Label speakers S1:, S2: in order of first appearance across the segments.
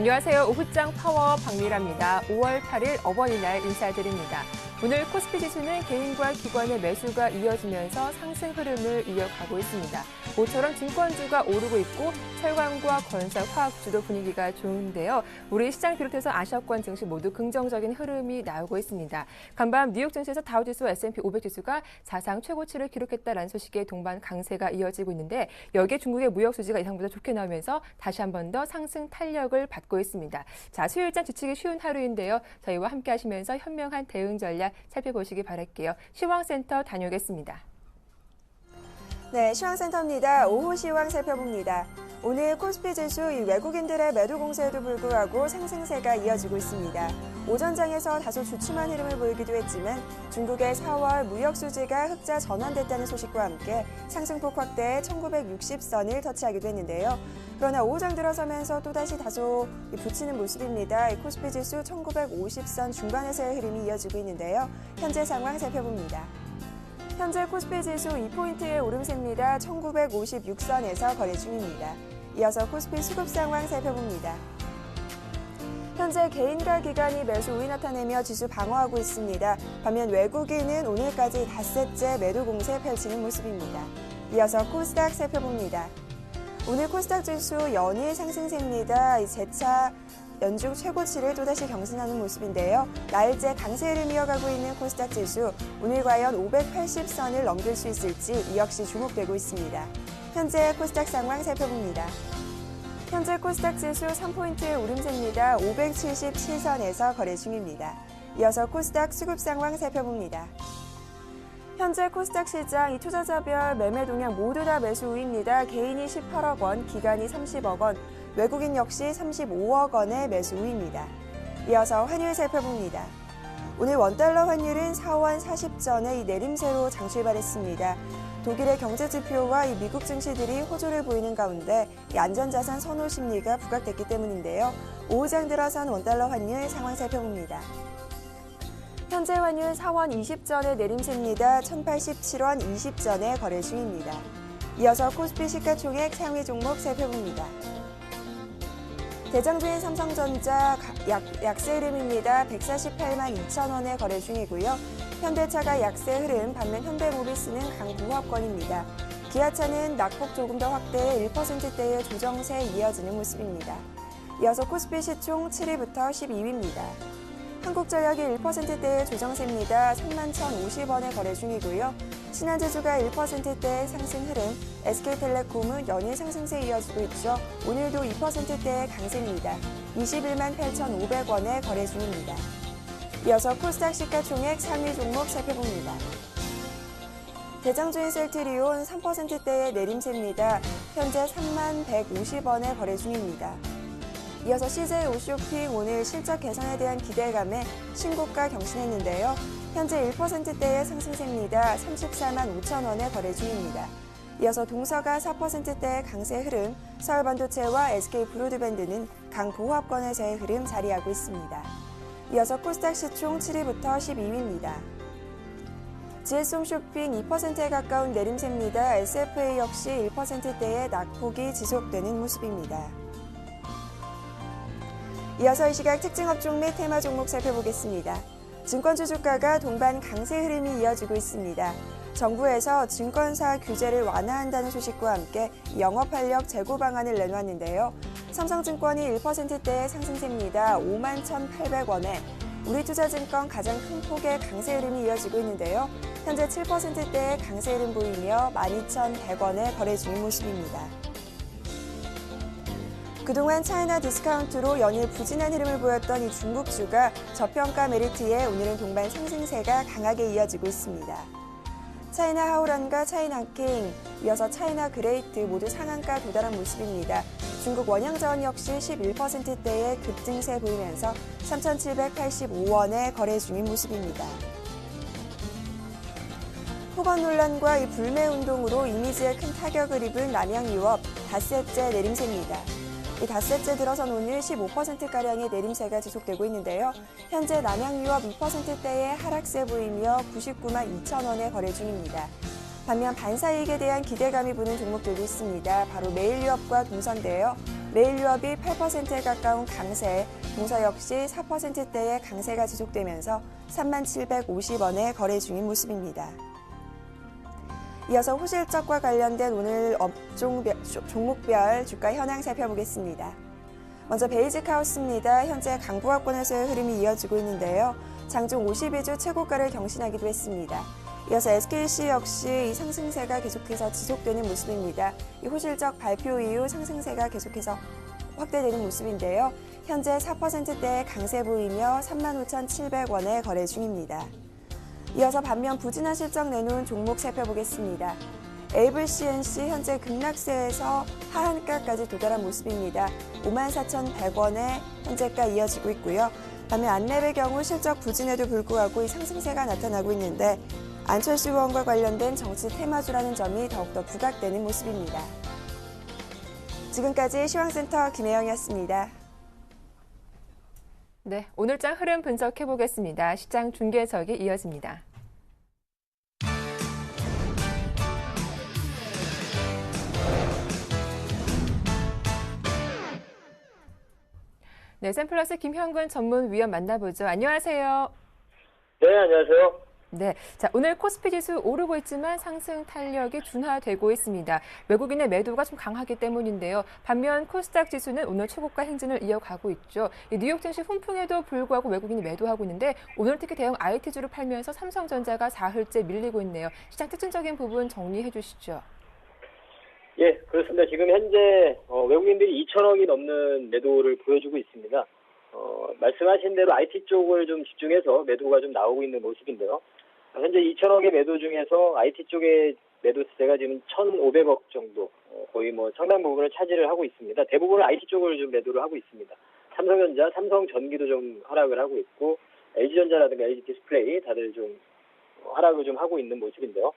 S1: 안녕하세요. 오후장 파워 박미라입니다. 5월 8일 어버이날 인사드립니다. 오늘 코스피 지수는 개인과 기관의 매수가 이어지면서 상승 흐름을 이어가고 있습니다. 모처럼 증권주가 오르고 있고 철강과 건설, 화학주도 분위기가 좋은데요. 우리 시장 비롯해서 아시아권 증시 모두 긍정적인 흐름이 나오고 있습니다. 간밤 뉴욕 증시에서 다우지수, S&P 500 지수가 사상 최고치를 기록했다라는 소식에 동반 강세가 이어지고 있는데 여기에 중국의 무역 수지가 예상보다 좋게 나오면서 다시 한 번 더 상승 탄력을 받고 있습니다. 자, 수요일장 지치기 쉬운 하루인데요. 저희와 함께 하시면서 현명한 대응 전략 살펴보시기 바랄게요. 시황센터 다녀오겠습니다.
S2: 네, 시황센터입니다. 오후 시황 살펴봅니다. 오늘 코스피 지수 외국인들의 매도 공세에도 불구하고 상승세가 이어지고 있습니다. 오전장에서 다소 주춤한 흐름을 보이기도 했지만 중국의 4월 무역 수지가 흑자 전환됐다는 소식과 함께 상승폭 확대에 1960선을 터치하기도 했는데요. 그러나 오후장 들어서면서 또다시 다소 붙이는 모습입니다. 코스피 지수 1950선 중반에서의 흐름이 이어지고 있는데요. 현재 상황 살펴봅니다. 현재 코스피 지수 2포인트의 오름세입니다. 1956선에서 거래 중입니다. 이어서 코스피 수급 상황 살펴봅니다. 현재 개인과 기관이 매수 우위 나타내며 지수 방어하고 있습니다. 반면 외국인은 오늘까지 닷새째 매도 공세 펼치는 모습입니다. 이어서 코스닥 살펴봅니다. 오늘 코스닥 지수 연일 상승세입니다. 재차 연중 최고치를 또다시 경신하는 모습인데요. 나흘째 강세 흐름 이어가고 있는 코스닥 지수, 오늘 과연 580선을 넘길 수 있을지 이 역시 주목되고 있습니다. 현재 코스닥 상황 살펴봅니다. 현재 코스닥 지수 3포인트의 오름세입니다. 577선에서 거래 중입니다. 이어서 코스닥 수급 상황 살펴봅니다. 현재 코스닥 시장 투자자별 매매 동향 모두 다 매수 우위입니다. 개인이 18억 원, 기관이 30억 원, 외국인 역시 35억 원의 매수 우위입니다. 이어서 환율 살펴봅니다. 오늘 원달러 환율은 4원 40전의 내림세로 장출발했습니다. 독일의 경제지표와 미국 증시들이 호조를 보이는 가운데 안전자산 선호 심리가 부각됐기 때문인데요. 오후장 들어선 원달러 환율 상황 살펴봅니다. 현재 환율 4원 20전의 내림세입니다. 1087원 20전에 거래 중입니다. 이어서 코스피 시가총액 상위 종목 살펴봅니다. 대장주인 삼성전자 약세 흐름입니다. 148만 2천 원에 거래 중이고요. 현대차가 약세 흐름, 반면 현대모비스는 강보합권입니다. 기아차는 낙폭 조금 더 확대해 1%대의 조정세에 이어지는 모습입니다. 이어서 코스피 시총 7위부터 12위입니다. 한국전력이 1%대의 조정세입니다. 31,050원에 거래 중이고요. 신한제주가 1%대의 상승 흐름, SK텔레콤은 연일 상승세 이어지고 있죠. 오늘도 2%대의 강세입니다. 21만 8,500원에 거래 중입니다. 이어서 코스닥 시가총액 상위 종목 살펴봅니다. 대장주인 셀트리온 3%대의 내림세입니다. 현재 3만 150원에 거래 중입니다. 이어서 CJ 오쇼핑 오늘 실적 개선에 대한 기대감에 신고가 경신했는데요. 현재 1%대의 상승세입니다. 34만 5천 원에 거래 중입니다. 이어서 동서가 4%대의 강세 흐름, 서울반도체와 SK브로드밴드는 강보합권에서의 흐름 자리하고 있습니다. 이어서 코스닥 시총 7위부터 12위입니다. GS홈쇼핑 2%에 가까운 내림세입니다. SFA 역시 1%대의 낙폭이 지속되는 모습입니다. 이어서 이 시각 특징 업종 및 테마 종목 살펴보겠습니다. 증권주 주가가 동반 강세 흐름이 이어지고 있습니다. 정부에서 증권사 규제를 완화한다는 소식과 함께 영업활력 재고 방안을 내놓았는데요. 삼성증권이 1%대의 상승세입니다. 5만 1,800원에 우리투자증권 가장 큰 폭의 강세 흐름이 이어지고 있는데요. 현재 7%대의 강세 흐름 보이며 12,100원에 거래 중인 모습입니다. 그동안 차이나 디스카운트로 연일 부진한 흐름을 보였던 이 중국주가 저평가 메리트에 오늘은 동반 상승세가 강하게 이어지고 있습니다. 차이나 하오런과 차이나킹, 이어서 차이나 그레이트 모두 상한가 도달한 모습입니다. 중국 원양자원 역시 11%대의 급등세 보이면서 3,785원에 거래 중인 모습입니다. 폭언 논란과 이 불매 운동으로 이미지에 큰 타격을 입은 남양유업 닷새째 내림세입니다. 이 닷새째 들어선 오늘 15%가량의 내림세가 지속되고 있는데요. 현재 남양유업 2%대의 하락세 보이며 99만 2천 원에 거래 중입니다. 반면 반사이익에 대한 기대감이 부는 종목들도 있습니다. 바로 메일유업과 동선인데요. 매일 유업이 8%에 가까운 강세, 동서 역시 4%대의 강세가 지속되면서 3750원에 거래 중인 모습입니다. 이어서 호실적과 관련된 오늘 종목별 주가 현황 살펴보겠습니다. 먼저 베이직하우스입니다. 현재 강부합권에서의 흐름이 이어지고 있는데요. 장중 52주 최고가를 경신하기도 했습니다. 이어서 SKC 역시 이 상승세가 계속해서 지속되는 모습입니다. 이 호실적 발표 이후 상승세가 계속해서 확대되는 모습인데요. 현재 4%대의 강세 보이며 35,700원에 거래 중입니다. 이어서 반면 부진한 실적 내놓은 종목 살펴보겠습니다. 에이블 CNC 현재 급락세에서 하한가까지 도달한 모습입니다. 54,100원에 현재가 이어지고 있고요. 반면 안랩의 경우 실적 부진에도 불구하고 이 상승세가 나타나고 있는데 안철수 의원과 관련된 정치 테마주라는 점이 더욱더 부각되는 모습입니다. 지금까지 시황센터 김혜영이었습니다.
S1: 네, 오늘장 흐름 분석해 보겠습니다. 시장 중계석이 이어집니다. 네, 샘플러스 김형근 전문위원 만나보죠. 안녕하세요.
S3: 네, 안녕하세요.
S1: 네, 자 오늘 코스피 지수 오르고 있지만 상승 탄력이 둔화되고 있습니다. 외국인의 매도가 좀 강하기 때문인데요. 반면 코스닥 지수는 오늘 최고가 행진을 이어가고 있죠. 뉴욕 증시 훈풍에도 불구하고 외국인이 매도하고 있는데 오늘 특히 대형 IT주를 팔면서 삼성전자가 사흘째 밀리고 있네요. 시장 특징적인 부분 정리해 주시죠.
S3: 예, 그렇습니다. 지금 현재 외국인들이 2천억이 넘는 매도를 보여주고 있습니다. 말씀하신 대로 IT 쪽을 좀 집중해서 매도가 좀 나오고 있는 모습인데요. 현재 2천억의 매도 중에서 IT 쪽의 매도세가 지금 1,500억 정도, 거의 뭐 상당 부분을 차지를 하고 있습니다. 대부분은 IT 쪽을 좀 매도를 하고 있습니다. 삼성전자, 삼성전기도 좀 하락을 하고 있고, LG전자라든가 LG디스플레이 다들 좀 하락을 좀 하고 있는 모습인데요.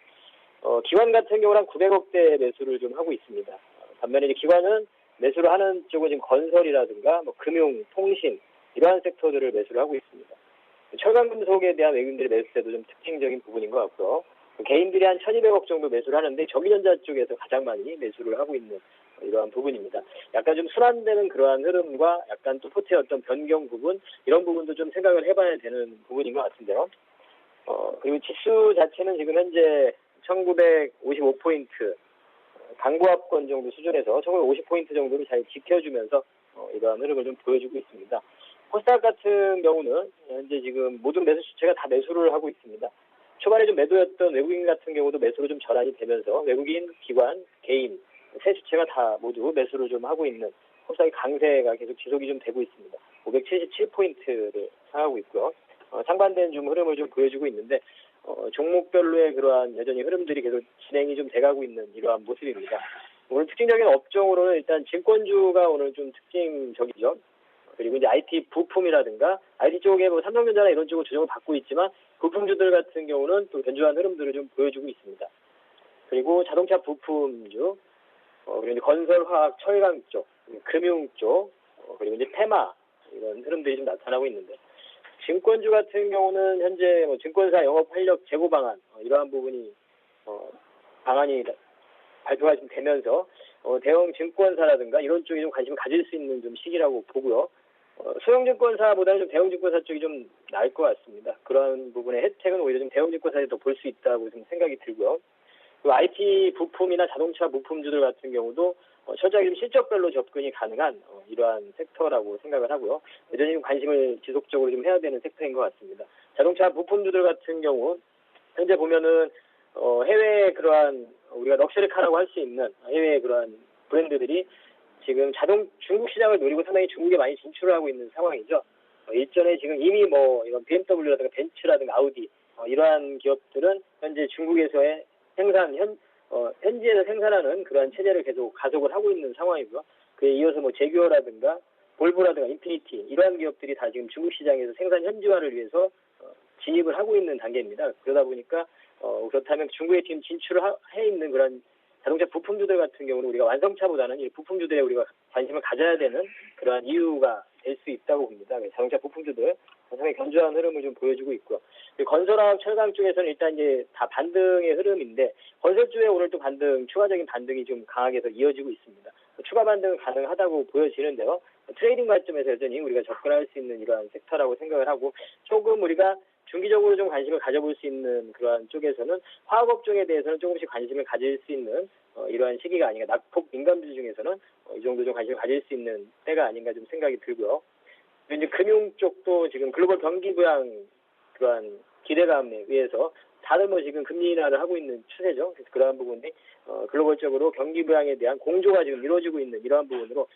S3: 기관 같은 경우는 한 900억대 매수를 좀 하고 있습니다. 반면에 이제 기관은 매수를 하는 쪽은 지금 건설이라든가 뭐 금융, 통신 이러한 섹터들을 매수를 하고 있습니다. 철강금속에 대한 외국인들의 매수세도 좀 특징적인 부분인 것 같고요. 개인들이 한 1,200억 정도 매수를 하는데 전기전자 쪽에서 가장 많이 매수를 하고 있는 이러한 부분입니다. 약간 좀 순환되는 그러한 흐름과 약간 또 포트의 어떤 변경 부분 이런 부분도 좀 생각을 해봐야 되는 부분인 것 같은데요. 그리고 지수 자체는 지금 현재 1955포인트 강보합권 정도 수준에서 1950포인트 정도를 잘 지켜주면서 이러한 흐름을 좀 보여주고 있습니다. 코스닥 같은 경우는 현재 지금 모든 매수 주체가 다 매수를 하고 있습니다. 초반에 좀 매도였던 외국인 같은 경우도 매수로 좀 전환이 되면서 외국인, 기관, 개인 세 주체가 다 모두 매수를 좀 하고 있는 코스닥의 강세가 계속 지속이 좀 되고 있습니다. 577포인트를 상하고 있고요. 상반된 좀 흐름을 좀 보여주고 있는데 종목별로의 그러한 여전히 흐름들이 계속 진행이 좀 돼가고 있는 이러한 모습입니다. 오늘 특징적인 업종으로는 일단 증권주가 오늘 좀 특징적이죠. 그리고 이제 IT 부품이라든가 IT 쪽에 뭐 삼성전자나 이런 쪽으로 조정을 받고 있지만 부품주들 같은 경우는 또 견조한 흐름들을 좀 보여주고 있습니다. 그리고 자동차 부품주, 그리고 이제 건설, 화학, 철강 쪽, 금융 쪽, 그리고 이제 테마 이런 흐름들이 좀 나타나고 있는데 증권주 같은 경우는 현재 뭐 증권사 영업 활력 제고 방안 이러한 부분이 방안이 발표가 좀 되면서 대형 증권사라든가 이런 쪽에 좀 관심을 가질 수 있는 좀 시기라고 보고요. 소형 증권사보다는 좀 대형 증권사 쪽이 좀 나을 것 같습니다. 그런 부분의 혜택은 오히려 좀 대형 증권사에 더 볼 수 있다고 좀 생각이 들고요. 그리고 IT 부품이나 자동차 부품주들 같은 경우도 철저하게 좀 실적별로 접근이 가능한 이러한 섹터라고 생각을 하고요. 여전히 좀 관심을 지속적으로 좀 해야 되는 섹터인 것 같습니다. 자동차 부품주들 같은 경우 현재 보면은 해외 그러한 우리가 럭셔리카라고 할 수 있는 해외 그러한 브랜드들이 지금 중국 시장을 노리고 상당히 중국에 많이 진출을 하고 있는 상황이죠. 일전에 지금 이미 뭐 이런 BMW라든가 벤츠라든가 아우디 이러한 기업들은 현재 중국에서의 현지에서 생산하는 그러한 체제를 계속 가속을 하고 있는 상황이고요. 그에 이어서 뭐 제규어라든가 볼보라든가 인피니티 이러한 기업들이 다 지금 중국 시장에서 생산 현지화를 위해서 진입을 하고 있는 단계입니다. 그러다 보니까 그렇다면 중국에 지금 진출을 해 있는 그런 자동차 부품주들 같은 경우는 우리가 완성차보다는 이 부품주들에 우리가 관심을 가져야 되는 그러한 이유가 될 수 있다고 봅니다. 자동차 부품주들 상당히 견조한 흐름을 좀 보여주고 있고요. 건설화학 철강 쪽에서는 일단 이제 다 반등의 흐름인데 건설주에 오늘 또 추가적인 반등이 좀 강하게 더 이어지고 있습니다. 추가 반등은 가능하다고 보여지는데요. 트레이딩 관점에서 여전히 우리가 접근할 수 있는 이러한 섹터라고 생각을 하고 조금 우리가 중기적으로 좀 관심을 가져볼 수 있는 그러한 쪽에서는 화학업종에 대해서는 조금씩 관심을 가질 수 있는 이러한 시기가 아닌가. 낙폭 민감주 중에서는 이 정도 좀 관심을 가질 수 있는 때가 아닌가 좀 생각이 들고요. 이제 금융 쪽도 지금 글로벌 경기 부양 그러한 기대감에 의해서 다들 뭐 지금 금리 인하를 하고 있는 추세죠. 그래서 그러한 부분이 글로벌적으로 경기 부양에 대한 공조가 지금 이루어지고 있는 이러한 부분으로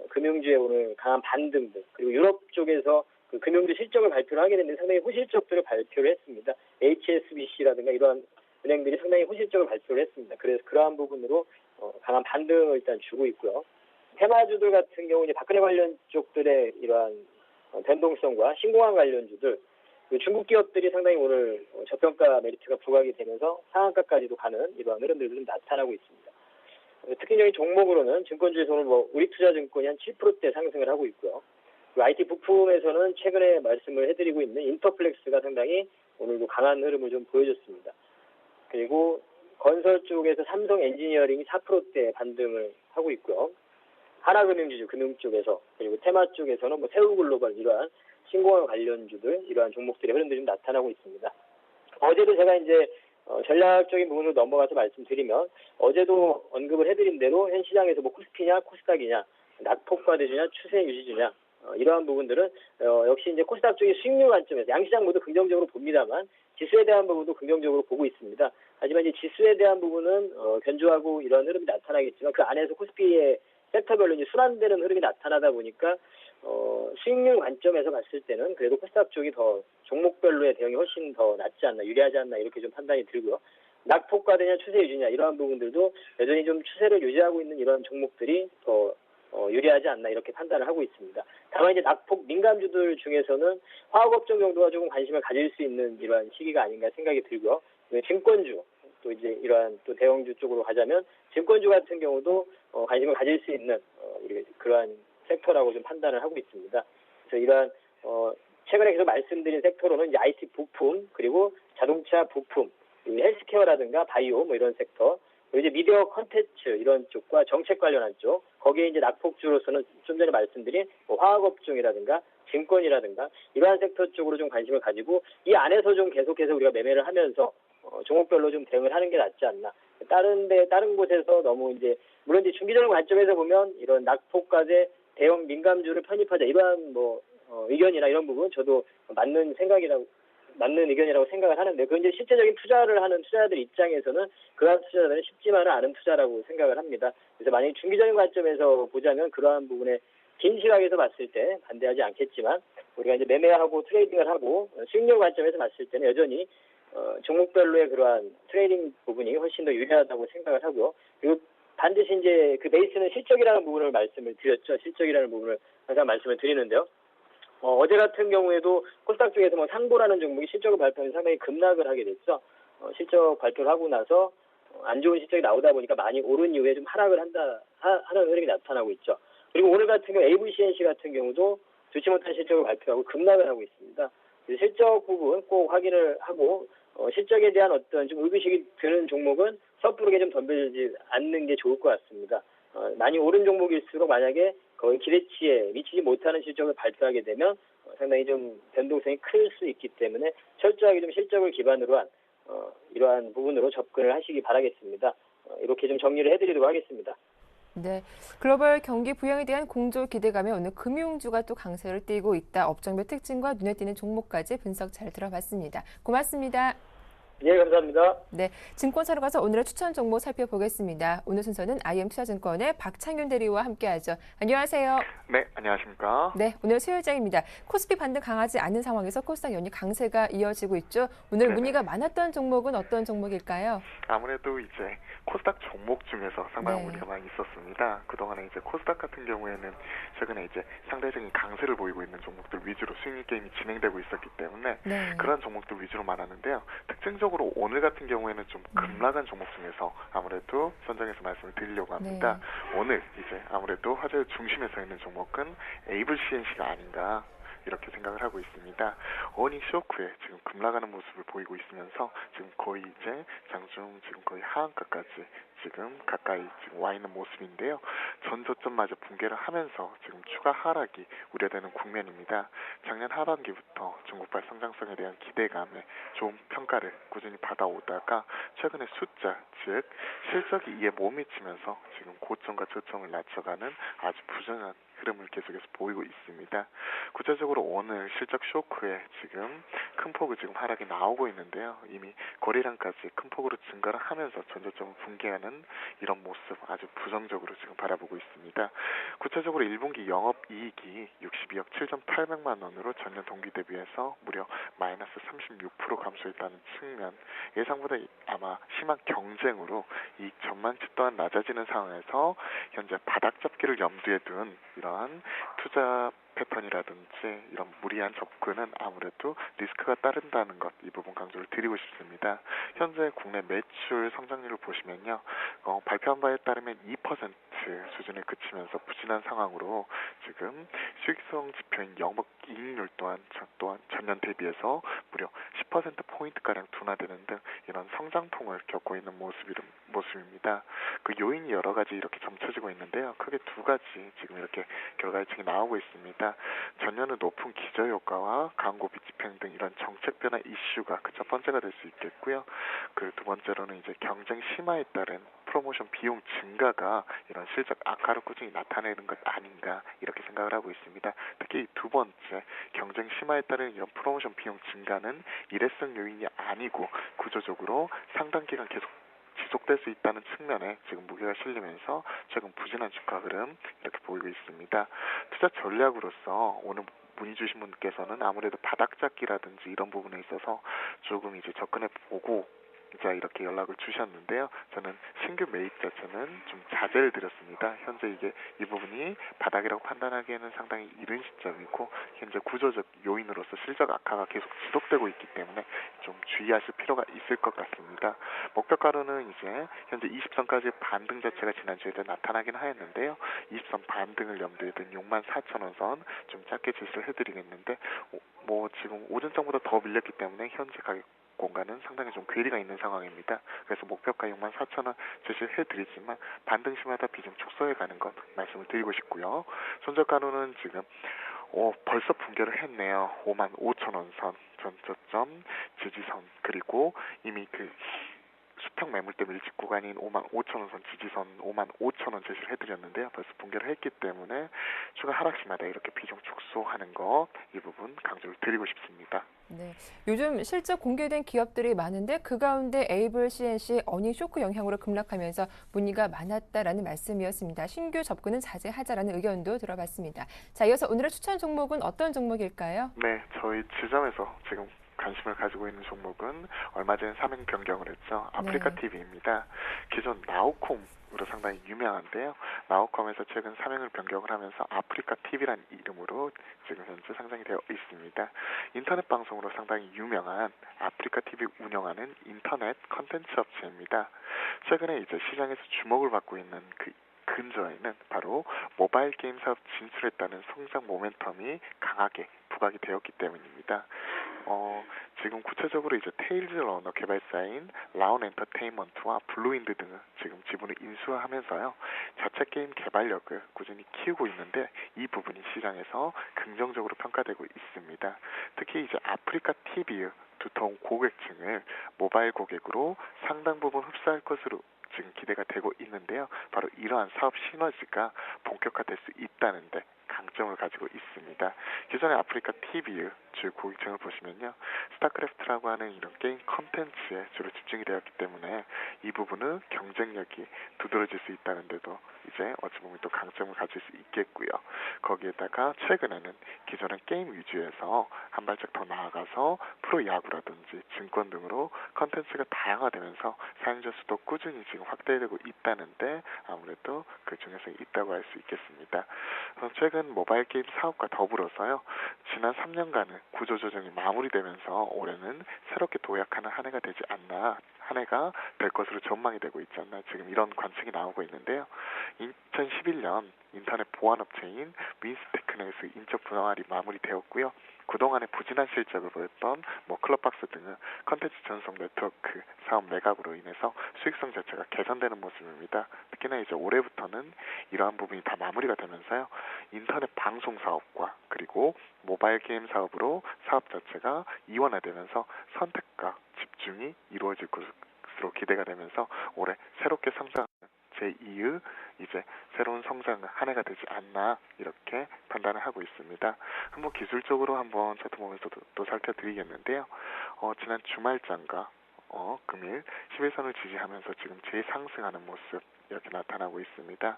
S3: 금융주의 오늘 강한 반등들 그리고 유럽 쪽에서 그 금융주 실적을 발표를 하게 됐는데 상당히 호실적들을 발표를 했습니다. HSBC라든가 이러한 은행들이 상당히 호실적을 발표를 했습니다. 그래서 그러한 부분으로 강한 반등을 일단 주고 있고요. 테마주들 같은 경우 이제 박근혜 관련 쪽들의 이러한 변동성과 신공항 관련주들 중국 기업들이 상당히 오늘 저평가 메리트가 부각이 되면서 상한가까지도 가는 이러한 흐름들도 좀 나타나고 있습니다. 특징적인 종목으로는 증권주에서 오늘 우리투자증권이 한 7%대 상승을 하고 있고요. IT 부품에서는 최근에 말씀을 해드리고 있는 인터플렉스가 상당히 오늘도 강한 흐름을 좀 보여줬습니다. 그리고 건설 쪽에서 삼성 엔지니어링이 4%대 반등을 하고 있고요. 하나금융지주 금융 쪽에서 그리고 테마 쪽에서는 세우글로벌 이러한 신공항 관련주들 이러한 종목들의 흐름들이 좀 나타나고 있습니다. 어제도 제가 이제 전략적인 부분으로 넘어가서 말씀드리면 어제도 언급을 해드린 대로 현 시장에서 코스피냐 코스닥이냐 낙폭과대주냐 추세 유지주냐 이러한 부분들은 역시 이제 코스닥 쪽의 수익률 관점에서 양시장 모두 긍정적으로 봅니다만 지수에 대한 부분도 긍정적으로 보고 있습니다. 하지만 이제 지수에 대한 부분은 견조하고 이러한 흐름이 나타나겠지만 그 안에서 코스피의 섹터별로 이제 순환되는 흐름이 나타나다 보니까 수익률 관점에서 봤을 때는 그래도 코스닥 쪽이 더 종목별로의 대응이 훨씬 더 낫지 않나 유리하지 않나 이렇게 좀 판단이 들고요. 낙폭과대냐 추세 유지냐 이러한 부분들도 여전히 좀 추세를 유지하고 있는 이러한 종목들이 더 유리하지 않나 이렇게 판단을 하고 있습니다. 다만 이제 낙폭 민감주들 중에서는 화학업종 정도가 조금 관심을 가질 수 있는 이러한 시기가 아닌가 생각이 들고요. 증권주 또 이제 이러한 또 대형주 쪽으로 가자면 증권주 같은 경우도 관심을 가질 수 있는 그러한 섹터라고 좀 판단을 하고 있습니다. 그래서 이러한 최근에 계속 말씀드린 섹터로는 이제 IT 부품 그리고 자동차 부품, 헬스케어라든가 바이오 이런 섹터, 그리고 이제 미디어 컨텐츠 이런 쪽과 정책 관련한 쪽, 거기에 이제 낙폭주로서는 좀 전에 말씀드린 화학업종이라든가 증권이라든가 이러한 섹터 쪽으로 좀 관심을 가지고 이 안에서 좀 계속해서 우리가 매매를 하면서 종목별로 좀 대응을 하는 게 낫지 않나. 다른 곳에서 너무 이제 물론 이제 중기적인 관점에서 보면 이런 낙폭과대 대형 민감주를 편입하자 이러한 의견이나 이런 부분 저도 맞는 의견이라고 생각을 하는데 그 이제 실제적인 투자를 하는 투자자들 입장에서는 그러한 투자자들은 쉽지만은 않은 투자라고 생각을 합니다. 그래서 만약에 중기적인 관점에서 보자면 그러한 부분에 긴 시각에서 봤을 때 반대하지 않겠지만 우리가 이제 매매하고 트레이딩을 하고 수익률 관점에서 봤을 때는 여전히 종목별로의 그러한 트레이딩 부분이 훨씬 더 유리하다고 생각을 하고요. 그리고 반드시 이제 그 베이스는 실적이라는 부분을 말씀을 드렸죠. 실적이라는 부분을 항상 말씀을 드리는데요. 어제 같은 경우에도 코스닥 쪽에서 상보라는 종목이 실적을 발표하면서 상당히 급락을 하게 됐죠. 실적 발표를 하고 나서 안 좋은 실적이 나오다 보니까 많이 오른 이후에 좀 하락을 하는 흐름이 나타나고 있죠. 그리고 오늘 같은 경우 AVCNC 같은 경우도 좋지 못한 실적을 발표하고 급락을 하고 있습니다. 그래서 실적 부분 꼭 확인을 하고 실적에 대한 어떤 좀 의구심이 드는 종목은 섣부르게 좀 덤벼들지 않는 게 좋을 것 같습니다. 많이 오른 종목일수록 만약에 거의 기대치에 미치지 못하는 실적을 발표하게 되면 상당히 좀 변동성이 클 수 있기 때문에 철저하게 좀 실적을 기반으로 한 이러한 부분으로 접근을 하시기 바라겠습니다. 이렇게 좀 정리를 해드리도록 하겠습니다.
S1: 네, 글로벌 경기 부양에 대한 공조 기대감에 오늘 금융주가 또 강세를 띠고 있다. 업종별 특징과 눈에 띄는 종목까지 분석 잘 들어봤습니다. 고맙습니다.
S3: 네, 감사합니다.
S1: 네, 증권사로 가서 오늘의 추천 종목 살펴보겠습니다. 오늘 순서는 IM투자증권의 박창윤 대리와 함께하죠. 안녕하세요.
S4: 네, 안녕하십니까.
S1: 네, 오늘 수요일장입니다. 코스피 반등 강하지 않은 상황에서 코스닥 연이 강세가 이어지고 있죠. 오늘 문의가 많았던 종목은 어떤 종목일까요?
S4: 아무래도 이제 코스닥 종목 중에서 상당한 문의가 많이 있었습니다. 그동안에 이제 코스닥 같은 경우에는 최근에 이제 상대적인 강세를 보이고 있는 종목들 위주로 수익률 게임이 진행되고 있었기 때문에 그런 종목들 위주로 많았는데요. 특징적으로 오늘 같은 경우에는 좀 급락한 종목 중에서 아무래도 선정해서 말씀을 드리려고 합니다. 오늘 이제 아무래도 화제의 중심에 서 있는 종목은 AVCNC가 아닌가 이렇게 생각을 하고 있습니다. 어닝 쇼크에 지금 급락하는 모습을 보이고 있으면서 지금 거의 이제 장중 지금 거의 하한가까지 지금 가까이 지금 와 있는 모습인데요. 전저점마저 붕괴를 하면서 지금 추가 하락이 우려되는 국면입니다. 작년 하반기부터 중국발 성장성에 대한 기대감에 좋은 평가를 꾸준히 받아오다가 최근에 숫자, 즉 실적이 이에 못 미치면서 지금 고점과 저점을 낮춰가는 아주 부정한 흐름을 계속해서 보이고 있습니다. 구체적으로 오늘 실적 쇼크에 지금 큰 폭의 지금 하락이 나오고 있는데요. 이미 거래량까지 큰 폭으로 증가를 하면서 전저점을 붕괴하는 이런 모습 아주 부정적으로 지금 바라보고 있습니다. 구체적으로 1분기 영업이익이 62억 7,800만 원으로 전년 동기 대비해서 무려 마이너스 36% 감소했다는 측면, 예상보다 아마 심한 경쟁으로 이익 전망치 또한 낮아지는 상황에서 현재 바닥 잡기를 염두에 둔 이러한 투자 패턴이라든지 이런 무리한 접근은 아무래도 리스크가 따른다는 것, 이 부분 강조를 드리고 싶습니다. 현재 국내 매출 성장률을 보시면요, 발표한 바에 따르면 2% 수준에 그치면서 부진한 상황으로 지금 수익성 지표인 영업이익률 또한 전년 대비해서 무려 10%포인트가량 둔화되는 등 이런 성장풍을 겪고 있는 모습입니다. 그 요인이 여러 가지 이렇게 점쳐지고 있는데요. 크게 두 가지 지금 이렇게 결과 예측이 나오고 있습니다. 전년은 높은 기저효과와 광고비 집행 등 이런 정책 변화 이슈가 그 첫 번째가 될 수 있겠고요. 그 두 번째로는 이제 경쟁 심화에 따른 프로모션 비용 증가가 이런 실적 악화로 꾸준히 나타내는 것 아닌가 이렇게 생각을 하고 있습니다. 특히 두 번째, 경쟁 심화에 따른 이런 프로모션 비용 증가는 일회성 요인이 아니고 구조적으로 상당 기간 계속 지속될 수 있다는 측면에 지금 무게가 실리면서 최근 부진한 주가 흐름 이렇게 보이고 있습니다. 투자 전략으로서 오늘 문의 주신 분께서는 아무래도 바닥 잡기라든지 이런 부분에 있어서 조금 이제 접근해 보고 이렇게 연락을 주셨는데요. 저는 신규 매입 자체는 좀 자제를 드렸습니다. 현재 이 부분이 바닥이라고 판단하기에는 상당히 이른 시점이고 현재 구조적 요인으로서 실적 악화가 계속 지속되고 있기 때문에 좀 주의하실 필요가 있을 것 같습니다. 목표가로는 이제 현재 20선까지 반등 자체가 지난주에도 나타나긴 하였는데요. 20선 반등을 염두에 둔 64,000원 선 좀 짧게 제시를 해드리겠는데 지금 오전장보다 더 밀렸기 때문에 현재 가격 공간은 상당히 좀 괴리가 있는 상황입니다. 그래서 목표가 64,000원 제시를 해드리지만 반등 시마다 비중 축소해 가는 것 말씀을 드리고 싶고요. 손절가로는 지금 벌써 붕괴를 했네요. 55,000원 선, 전저점, 지지선, 그리고 이미 그 수평 매물대 밀집 구간인 55,000원 선 지지선 55,000원 제시를 해드렸는데요. 벌써 붕괴를 했기 때문에 추가 하락시마다 이렇게 비중 축소하는 것, 이 부분 강조를 드리고 싶습니다.
S1: 네, 요즘 실적 공개된 기업들이 많은데 그 가운데 에이블 CNC 어닝 쇼크 영향으로 급락하면서 문의가 많았다라는 말씀이었습니다. 신규 접근은 자제하자라는 의견도 들어봤습니다. 자, 이어서 오늘의 추천 종목은 어떤 종목일까요?
S4: 네, 저희 지점에서 지금 관심을 가지고 있는 종목은 얼마 전에 사명 변경을 했죠. 아프리카 TV입니다. 기존 나우콤으로 상당히 유명한데요. 나우콤에서 최근 사명을 변경을 하면서 아프리카 TV라는 이름으로 지금 현재 상장이 되어 있습니다. 인터넷 방송으로 상당히 유명한 아프리카 TV 운영하는 인터넷 컨텐츠 업체입니다. 최근에 이제 시장에서 주목을 받고 있는 그 근저에는 바로 모바일 게임 사업 진출했다는 성장 모멘텀이 강하게 부각이 되었기 때문입니다. 지금 구체적으로 이제 테일즈 러너 개발사인 라운 엔터테인먼트와 블루윈드 등을 지금 지분을 인수하면서요, 자체 게임 개발력을 꾸준히 키우고 있는데 이 부분이 시장에서 긍정적으로 평가되고 있습니다. 특히 이제 아프리카 TV의 두터운 고객층을 모바일 고객으로 상당 부분 흡수할 것으로 지금 기대가 되고 있는데요. 바로 이러한 사업 시너지가 본격화될 수 있다는데 강점을 가지고 있습니다. 기존의 아프리카 TV의 주 고객층을 보시면요, 스타크래프트라고 하는 이런 게임 컨텐츠에 주로 집중이 되었기 때문에 이 부분은 경쟁력이 두드러질 수 있다는데도 이제 어찌 보면 또 강점을 가질 수 있겠고요. 거기에다가 최근에는 기존의 게임 위주에서 한 발짝 더 나아가서 프로야구라든지 증권 등으로 컨텐츠가 다양화되면서 사용자 수도 꾸준히 지금 확대되고 있다는데 아무래도 그 중에서 있다고 할 수 있겠습니다. 최근 모바일 게임 사업과 더불어서요, 지난 3년간은 구조조정이 마무리되면서 올해는 새롭게 도약하는 한 해가 되지 않나 한 해가 될 것으로 전망이 되고 있지 않나 지금 이런 관측이 나오고 있는데요. 2011년 인터넷 보안업체인 윈스테크넷의 인적 분할이 마무리되었고요. 그동안의 부진한 실적을 보였던 클럽박스 등의 컨텐츠 전송 네트워크 사업 매각으로 인해서 수익성 자체가 개선되는 모습입니다. 특히나 이제 올해부터는 이러한 부분이 다 마무리가 되면서요. 인터넷 방송 사업과 그리고 모바일 게임 사업으로 사업 자체가 이원화되면서 선택과 집중이 이루어질 것으로 기대가 되면서 올해 새롭게 성장하는 제2의 이제 새로운 성장 한 해가 되지 않나 이렇게 판단을 하고 있습니다. 한번 기술적으로 한번 차트 보면서도 또 살펴드리겠는데요. 지난 주말장과 금일 11선을 지지하면서 지금 재상승하는 모습 이렇게 나타나고 있습니다.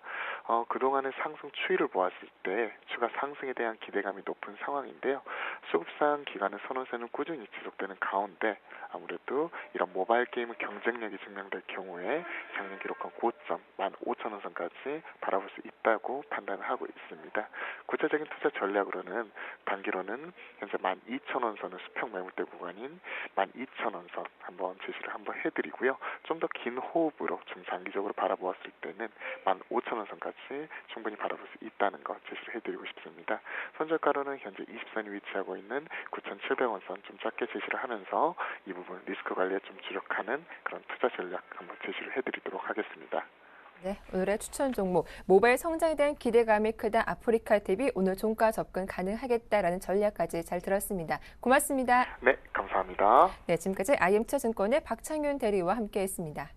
S4: 그동안의 상승 추이를 보았을 때 추가 상승에 대한 기대감이 높은 상황인데요. 수급상 기간의 선호세는 꾸준히 지속되는 가운데 아무래도 이런 모바일 게임의 경쟁력이 증명될 경우에 작년 기록한 고점 15,000원선까지 바라볼 수 있다고 판단을 하고 있습니다. 구체적인 투자 전략으로는 단기로는 현재 12,000원선의 수평 매물대 구간인 12,000원선 한번 제시를 한번 해드리고요. 좀 더 긴 호흡으로 중장기적으로 바라보았을 때는 15,000원선까지 충분히 바라볼 수 있다는 것 제시를 해드리고 싶습니다. 손절가로는 현재 20선이 위치하고 있는 9,700원선 좀 작게 제시를 하면서 이 부분 리스크 관리에 좀 주력하는 그런 투자 전략 한번 제시를 해드리도록 하겠습니다.
S1: 네, 오늘의 추천 종목 모바일 성장에 대한 기대감이 크다 아프리카TV 오늘 종가 접근 가능하겠다라는 전략까지 잘 들었습니다. 고맙습니다.
S4: 네, 감사합니다.
S1: 네, 지금까지 IM투자증권의 박창윤 대리와 함께했습니다.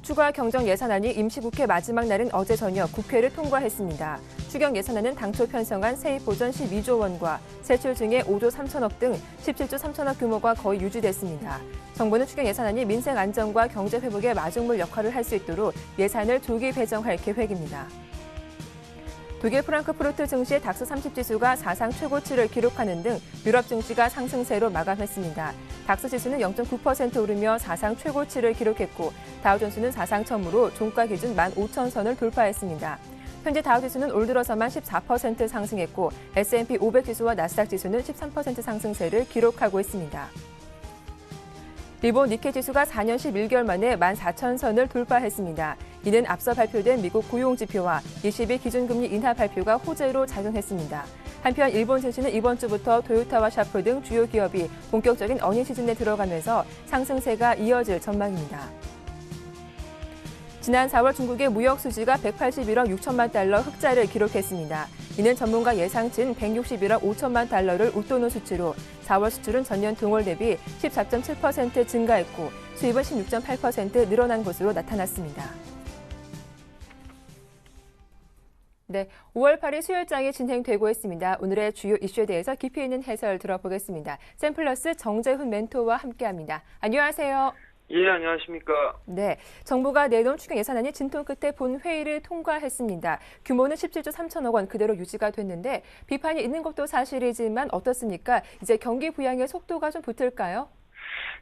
S1: 추가 경정 예산안이 임시국회 마지막 날인 어제 저녁 국회를 통과했습니다. 추경 예산안은 당초 편성한 세입 보전 12조 원과 세출 증액 5조 3천억 등 17조 3천억 규모가 거의 유지됐습니다. 정부는 추경 예산안이 민생 안정과 경제 회복에 마중물 역할을 할 수 있도록 예산을 조기 배정할 계획입니다. 독일 프랑크푸르트 증시의 닥스 30지수가 사상 최고치를 기록하는 등 유럽 증시가 상승세로 마감했습니다. 닥스 지수는 0.9% 오르며 사상 최고치를 기록했고 다우존스는 사상 처음으로 종가 기준 15,000선을 돌파했습니다. 현재 다우지수는 올 들어서만 14% 상승했고 S&P 500지수와 나스닥 지수는 13% 상승세를 기록하고 있습니다. 일본 니케이 지수가 4년 11개월 만에 14,000선을 돌파했습니다. 이는 앞서 발표된 미국 고용지표와 20일 기준금리 인하 발표가 호재로 작용했습니다. 한편 일본 증시는 이번 주부터 토요타와 샤프 등 주요 기업이 본격적인 어닝 시즌에 들어가면서 상승세가 이어질 전망입니다. 지난 4월 중국의 무역 수지가 181억 6천만 달러 흑자를 기록했습니다. 이는 전문가 예상치인 161억 5천만 달러를 웃도는 수치로 4월 수출은 전년 동월 대비 14.7% 증가했고 수입은 16.8% 늘어난 것으로 나타났습니다. 네, 5월 8일 수요일장이 진행되고 있습니다. 오늘의 주요 이슈에 대해서 깊이 있는 해설 들어보겠습니다. 샘플러스 정재훈 멘토와 함께합니다. 안녕하세요.
S5: 예, 안녕하십니까.
S1: 네, 정부가 내놓은 추경 예산안이 진통 끝에 본회의를 통과했습니다. 규모는 17조 3천억 원 그대로 유지가 됐는데 비판이 있는 것도 사실이지만 어떻습니까? 이제 경기 부양의 속도가 좀 붙을까요?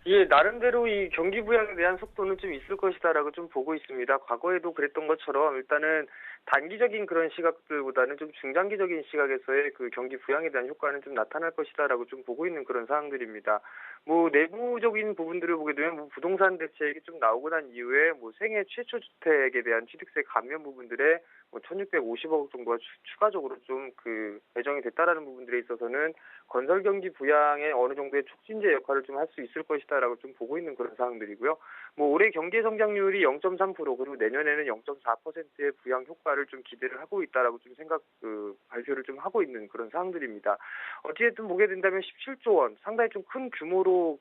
S5: 예, 나름대로 이 경기 부양에 대한 속도는 좀 있을 것이다라고 좀 보고 있습니다. 과거에도 그랬던 것처럼 일단은 단기적인 그런 시각들보다는 좀 중장기적인 시각에서의 그 경기 부양에 대한 효과는 좀 나타날 것이다라고 좀 보고 있는 그런 사항들입니다. 내부적인 부분들을 보게 되면 부동산 대책이 좀 나오고 난 이후에 생애 최초 주택에 대한 취득세 감면 부분들에 1,650억 정도가 추가적으로 좀 배정이 됐다라는 부분들에 있어서는 건설 경기 부양에 어느 정도의 촉진제 역할을 좀 할 수 있을 것이다라고 좀 보고 있는 그런 사항들이고요. 올해 경제 성장률이 0.3% 그리고 내년에는 0.4%의 부양 효과를 좀 기대를 하고 있다라고 좀 발표를 좀 하고 있는 그런 사항들입니다. 어찌됐든 보게 된다면 17조 원 상당히 좀 큰 규모로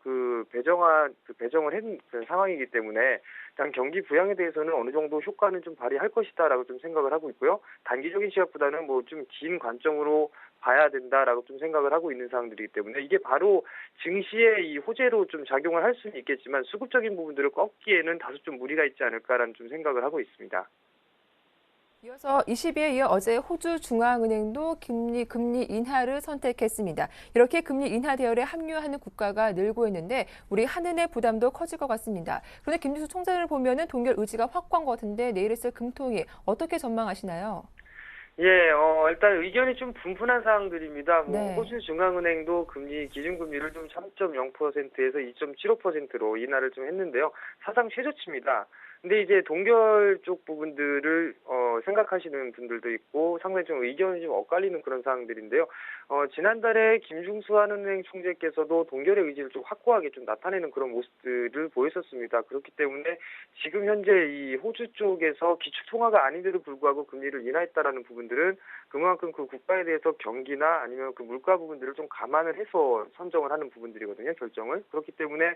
S5: 배정을 한 그런 상황이기 때문에 일단 경기 부양에 대해서는 어느 정도 효과는 좀 발휘할 것이다라고 좀 생각을 하고 있고요. 단기적인 시각보다는 좀 긴 관점으로 봐야 된다라고 좀 생각을 하고 있는 사항들이기 때문에 이게 바로 증시의 이 호재로 좀 작용을 할 수는 있겠지만 수급적인 부분들을 꺾기에는 다소 좀 무리가 있지 않을까라는 좀 생각을 하고 있습니다.
S1: 이어서 20일에 이어 어제 호주 중앙은행도 금리 인하를 선택했습니다. 이렇게 금리 인하 대열에 합류하는 국가가 늘고 있는데 우리 한은의 부담도 커질 것 같습니다. 그런데 김지수 총재를 보면은 동결 의지가 확고한 것 같은데 내일 있을 금통위 어떻게 전망하시나요?
S5: 예, 일단 의견이 좀 분분한 사항들입니다.
S1: 네.
S5: 호주 중앙은행도 기준금리를 좀 3.0%에서 2.75%로 인하를 좀 했는데요. 사상 최저치입니다. 근데 이제 동결 쪽 부분들을 생각하시는 분들도 있고 상당히 좀 의견이 좀 엇갈리는 그런 사항들인데요. 지난달에 김중수 한은행 총재께서도 동결의 의지를 좀 확고하게 좀 나타내는 그런 모습들을 보였었습니다. 그렇기 때문에 지금 현재 이 호주 쪽에서 기축통화가 아닌데도 불구하고 금리를 인하했다라는 부분들은 그만큼 그 국가에 대해서 경기나 아니면 그 물가 부분들을 좀 감안을 해서 선정을 하는 부분들이거든요, 결정을. 그렇기 때문에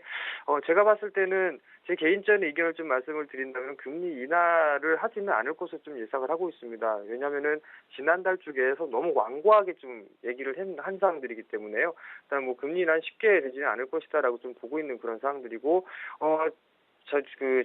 S5: 제가 봤을 때는 제 개인적인 의견을 좀 말씀을 드린다면 금리 인하를 하지는 않을 것으로 좀 예상을 하고 있습니다. 왜냐하면은 지난달 쪽에서 너무 완고하게 좀 얘기를 한 사항들이기 때문에요. 일단 뭐 금리 인하는 쉽게 되지는 않을 것이다라고 좀 보고 있는 그런 사항들이고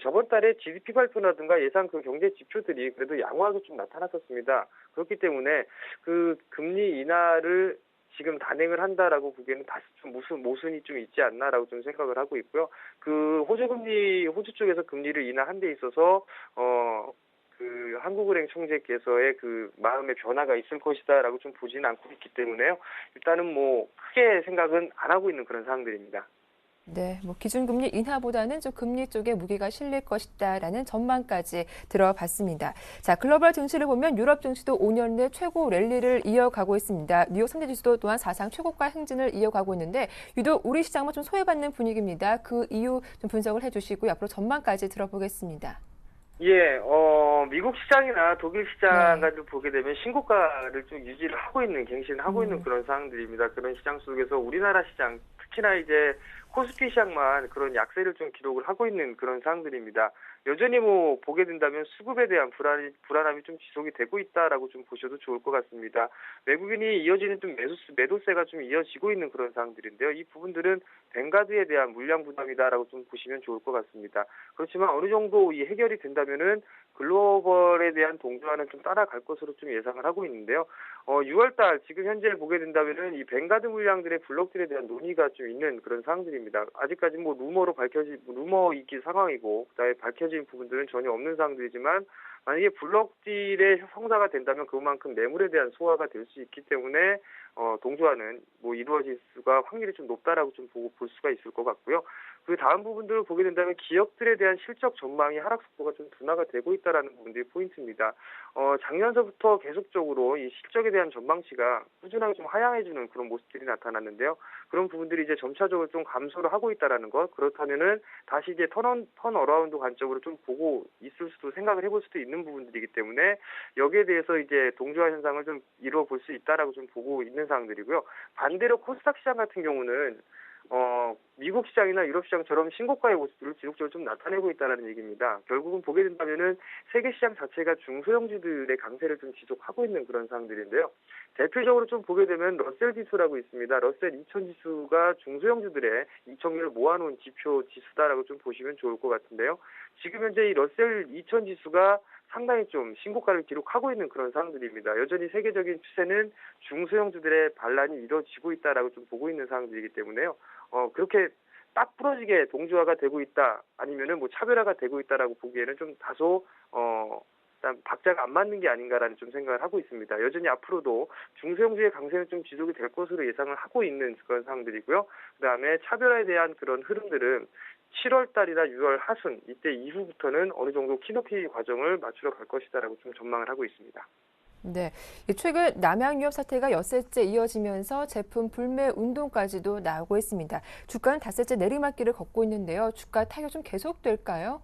S5: 저번 달에 GDP 발표라든가 예상 그 경제 지표들이 그래도 양호하게 좀 나타났었습니다. 그렇기 때문에 그 금리 인하를 지금 단행을 한다라고 보기에는 다시 좀 모순이 좀 있지 않나라고 좀 생각을 하고 있고요. 호주 쪽에서 금리를 인하한 데 있어서 그 한국은행 총재께서의 그 마음의 변화가 있을 것이다라고 좀 보지는 않고 있기 때문에요. 일단은 뭐 크게 생각은 안 하고 있는 그런 사항들입니다.
S1: 네, 뭐 기준금리 인하보다는 좀 금리 쪽에 무게가 실릴 것이다라는 전망까지 들어봤습니다. 자, 글로벌 증시를 보면 유럽 증시도 5년 내 최고 랠리를 이어가고 있습니다. 뉴욕 3대 지수도 또한 사상 최고가 행진을 이어가고 있는데 유독 우리 시장만 좀 소외받는 분위기입니다. 그 이유 좀 분석을 해주시고요. 앞으로 전망까지 들어보겠습니다.
S5: 예, 미국 시장이나 독일 시장
S1: 네.
S5: 같은 보게 되면 신고가를 좀 유지를 하고 있는, 갱신을 하고 있는 그런 상황들입니다. 그런 시장 속에서 우리나라 시장, 특히나 이제 코스피 시장만 그런 약세를 좀 기록을 하고 있는 그런 상황들입니다. 여전히 뭐 보게 된다면 수급에 대한 불안함이 좀 지속이 되고 있다라고 좀 보셔도 좋을 것 같습니다. 외국인이 이어지는 좀 매도세가 좀 이어지고 있는 그런 상황들인데요. 이 부분들은 뱅가드에 대한 물량 부담이다라고 좀 보시면 좋을 것 같습니다. 그렇지만 어느 정도 이 해결이 된다면은 글로벌에 대한 동조화는 좀 따라갈 것으로 좀 예상을 하고 있는데요. 6월달 지금 현재 보게 된다면은 이 뱅가드 물량들의 블록들에 대한 논의가 좀 있는 그런 상황들입니다. 아직까지 뭐 루머이기 상황이고 그다음에 밝혀진 부분들은 전혀 없는 상황들이지만 만약에 블록딜의 성사가 된다면 그만큼 매물에 대한 소화가 될 수 있기 때문에 동조화는 뭐 이루어질 수가 확률이 좀 높다라고 좀 볼 수가 있을 것 같고요. 그 다음 부분들을 보게 된다면 기업들에 대한 실적 전망이 하락 속도가 좀 둔화가 되고 있다라는 부분들이 포인트입니다. 작년서부터 계속적으로 이 실적에 대한 전망치가 꾸준하게 좀 하향해주는 그런 모습들이 나타났는데요. 그런 부분들이 이제 점차적으로 좀 감소를 하고 있다라는 것. 그렇다면은 다시 이제 턴어라운드 관점으로 좀 보고 있을 수도 생각을 해볼 수도 있는 부분들이기 때문에 여기에 대해서 이제 동조화 현상을 좀 이루어 볼 수 있다라고 좀 보고 있는 상황들이고요. 반대로 코스닥 시장 같은 경우는 미국 시장이나 유럽 시장처럼 신고가의 모습들을 지속적으로 좀 나타내고 있다는 얘기입니다. 결국은 보게 된다면은 세계 시장 자체가 중소형주들의 강세를 좀 지속하고 있는 그런 상황들인데요. 대표적으로 좀 보게 되면 러셀 지수라고 있습니다. 러셀 2000 지수가 중소형주들의 이청률을 모아놓은 지수다라고 좀 보시면 좋을 것 같은데요. 지금 현재 이 러셀 2000 지수가 상당히 좀 신고가를 기록하고 있는 그런 상황들입니다. 여전히 세계적인 추세는 중소형주들의 반란이 이루어지고 있다라고 좀 보고 있는 상황들이기 때문에요. 그렇게 딱 부러지게 동조화가 되고 있다 아니면은 뭐 차별화가 되고 있다라고 보기에는 좀 다소 일단 박자가 안 맞는 게 아닌가라는 좀 생각을 하고 있습니다. 여전히 앞으로도 중소형주의 강세는 좀 지속이 될 것으로 예상을 하고 있는 그런 상황들이고요. 그다음에 차별화에 대한 그런 흐름들은 7월 달이나 6월 하순 이때 이후부터는 어느 정도 키높이 과정을 맞추러 갈 것이다라고 좀 전망을 하고 있습니다.
S1: 네, 최근 남양유업 사태가 엿새째 이어지면서 제품 불매 운동까지도 나오고 있습니다. 주가는 닷새째 내리막길을 걷고 있는데요. 주가 타격 좀 계속될까요?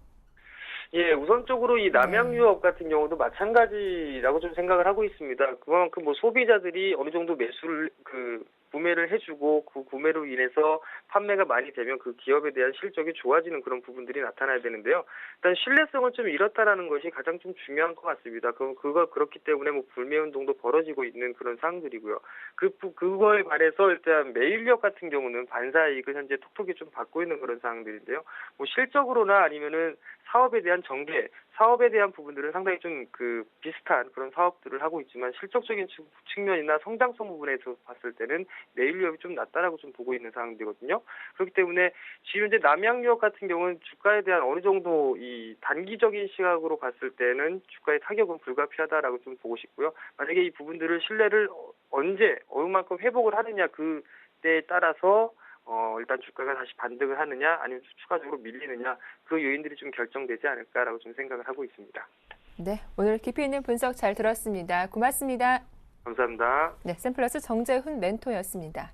S5: 예, 우선적으로 이 남양유업 같은 경우도 마찬가지라고 좀 생각을 하고 있습니다. 그만큼 뭐 소비자들이 어느 정도 구매를 해주고 그 구매로 인해서 판매가 많이 되면 그 기업에 대한 실적이 좋아지는 그런 부분들이 나타나야 되는데요. 일단 신뢰성을 좀 잃었다라는 것이 가장 좀 중요한 것 같습니다. 그렇기 때문에 뭐 불매 운동도 벌어지고 있는 그런 상황들이고요. 그거에 반해서 일단 매일력 같은 경우는 반사이익을 현재 톡톡히 좀 받고 있는 그런 상황들인데요. 뭐 실적으로나 아니면은 사업에 대한 전개, 사업에 대한 부분들은 상당히 좀 비슷한 그런 사업들을 하고 있지만 실적적인 측면이나 성장성 부분에서 봤을 때는 내일 위협이 좀 낮다라고 좀 보고 있는 상황이거든요. 그렇기 때문에 지금 이제 남양유업 같은 경우는 주가에 대한 어느 정도 이 단기적인 시각으로 봤을 때는 주가의 타격은 불가피하다라고 좀 보고 싶고요. 만약에 이 부분들을 신뢰를 언제 얼마만큼 회복을 하느냐 그때에 따라서 일단 주가가 다시 반등을 하느냐 아니면 추가적으로 밀리느냐 그 요인들이 좀 결정되지 않을까라고 좀 생각을 하고 있습니다.
S1: 네, 오늘 깊이 있는 분석 잘 들었습니다. 고맙습니다.
S5: 감사합니다.
S1: 네, 샘플러스 정재훈 멘토였습니다.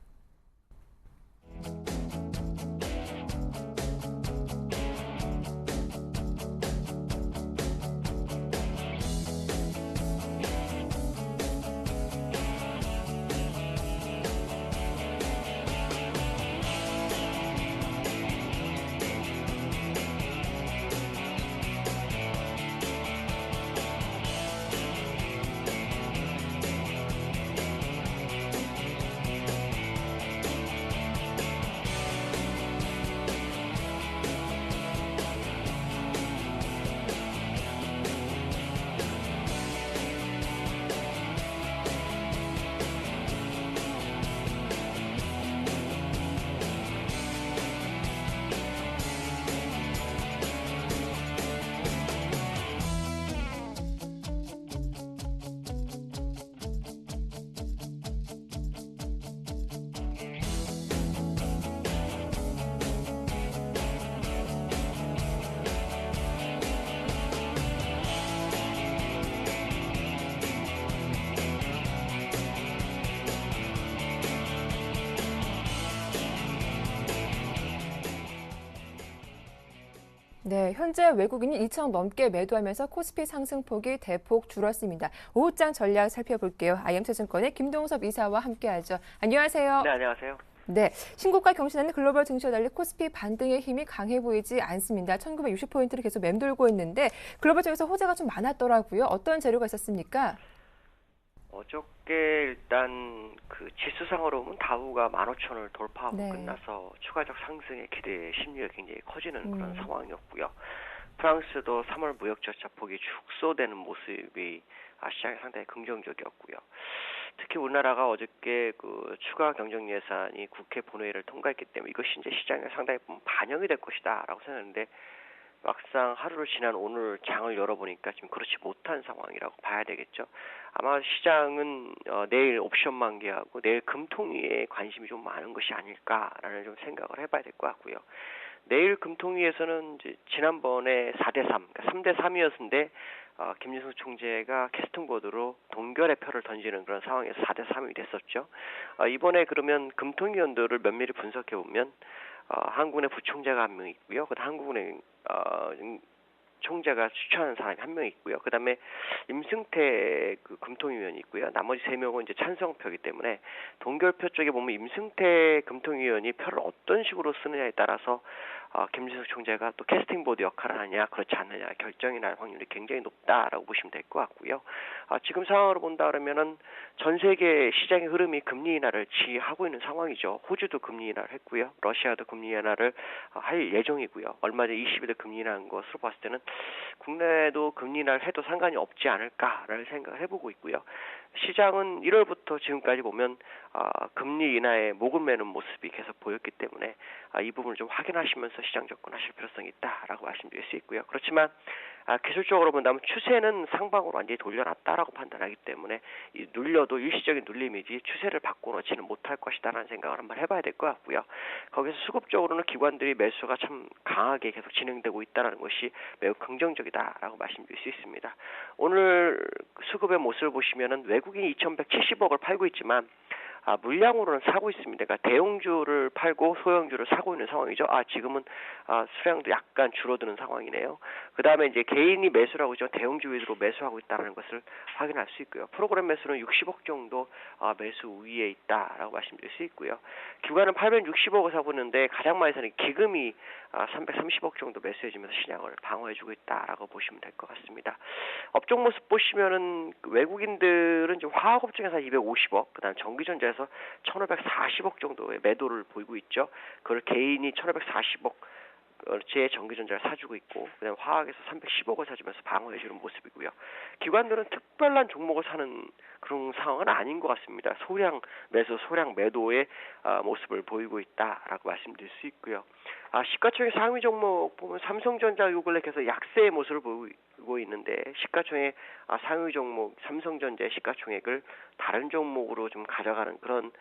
S1: 네, 현재 외국인이 2천 넘게 매도하면서 코스피 상승폭이 대폭 줄었습니다. 오후장 전략 살펴볼게요. IM투자증권의 김동섭 이사와 함께하죠. 안녕하세요.
S6: 네, 안녕하세요.
S1: 네, 신고가 경신하는 글로벌 증시와 달리 코스피 반등의 힘이 강해 보이지 않습니다. 1960포인트를 계속 맴돌고 있는데 글로벌 쪽에서 호재가 좀 많았더라고요. 어떤 재료가 있었습니까?
S6: 어저께 일단 그 지수상으로 보면 다우가 15,000을 돌파하고
S1: 네.
S6: 끝나서 추가적 상승의 기대 심리가 굉장히 커지는 그런 상황이었고요. 프랑스도 3월 무역 절차폭이 축소되는 모습이 시장에 상당히 긍정적이었고요. 특히 우리나라가 어저께 그 추가 경정 예산이 국회 본회의를 통과했기 때문에 이것이 이제 시장에 상당히 반영이 될 것이다라고 생각했는데 막상 하루를 지난 오늘 장을 열어보니까 지금 그렇지 못한 상황이라고 봐야 되겠죠. 아마 시장은 내일 옵션 만기하고 내일 금통위에 관심이 좀 많은 것이 아닐까라는 좀 생각을 해봐야 될 것 같고요. 내일 금통위에서는 이제 지난번에 4대3, 그러니까 3대3이었는데 김진숙 총재가 캐스팅보드로 동결의 표를 던지는 그런 상황에서 4대3이 됐었죠. 이번에 그러면 금통위원들을 면밀히 분석해보면 한국은행 부총재가 한 명 있고요. 그다음 한국은행 총재가 추천하는 사람이 한 명 있고요. 그다음에 임승태 그 금통위원이 있고요. 나머지 3명은 이제 찬성표이기 때문에 동결표 쪽에 보면 임승태 금통위원이 표를 어떤 식으로 쓰느냐에 따라서 김진숙 총재가 또 캐스팅 보드 역할을 하냐 그렇지 않느냐 결정이 날 확률이 굉장히 높다라고 보시면 될 것 같고요. 지금 상황으로 본다 그러면은 전 세계 시장의 흐름이 금리 인하를 지휘하고 있는 상황이죠. 호주도 금리 인하를 했고요. 러시아도 금리 인하를 할 예정이고요. 얼마 전 20일에 금리 인하한 것으로 봤을 때는 국내도 금리 인하를 해도 상관이 없지 않을까라는 생각을 해보고 있고요. 시장은 1월부터 지금까지 보면 금리 인하에 목을 매는 모습이 계속 보였기 때문에 이 부분을 좀 확인하시면서 시장 접근하실 필요성이 있다라고 말씀드릴 수 있고요. 그렇지만 기술적으로 본다면 추세는 상방으로 완전히 돌려놨다라고 판단하기 때문에 눌려도 일시적인 눌림이지 추세를 바꿔놓지는 못할 것이다라는 생각을 한번 해봐야 될 것 같고요. 거기서 수급적으로는 기관들이 매수가 참 강하게 계속 진행되고 있다는 것이 매우 긍정적이다라고 말씀드릴 수 있습니다. 오늘 수급의 모습을 보시면은 외국인이 2,170억을 팔고 있지만 물량으로는 사고 있습니다. 그러니까 대형주를 팔고 소형주를 사고 있는 상황이죠. 지금은 수량도 약간 줄어드는 상황이네요. 그 다음에 이제 개인이 매수를 하고 있죠. 대형주 위주로 매수하고 있다는 것을 확인할 수 있고요. 프로그램 매수는 60억 정도 매수 우위에 있다라고 말씀드릴 수 있고요. 기관은 860억을 사고 있는데 가장 많이 사는 기금이 330억 정도 매수해주면서 시장을 방어해주고 있다라고 보시면 될 것 같습니다. 업종 모습 보시면은 외국인들은 좀 화학업종에서 250억, 그다음 전기전자에서 1,540억 정도의 매도를 보이고 있죠. 그걸 개인이 1,540억 제 전기전자를 사주고 있고, 그다음에 화학에서 310억을 사주면서 방어해주는 모습이고요. 기관들은 특별한 종목을 사는 그런 상황은 아닌 것 같습니다. 소량 매수, 소량 매도의 모습을 보이고 있다라고 말씀드릴 수 있고요. 시가총액 상위 종목 보면 삼성전자 요 근래 계속 약세의 모습을 보이고 있는데, 시가총액 상위 종목 삼성전자의 시가총액을 다른 종목으로 좀 가져가는 그런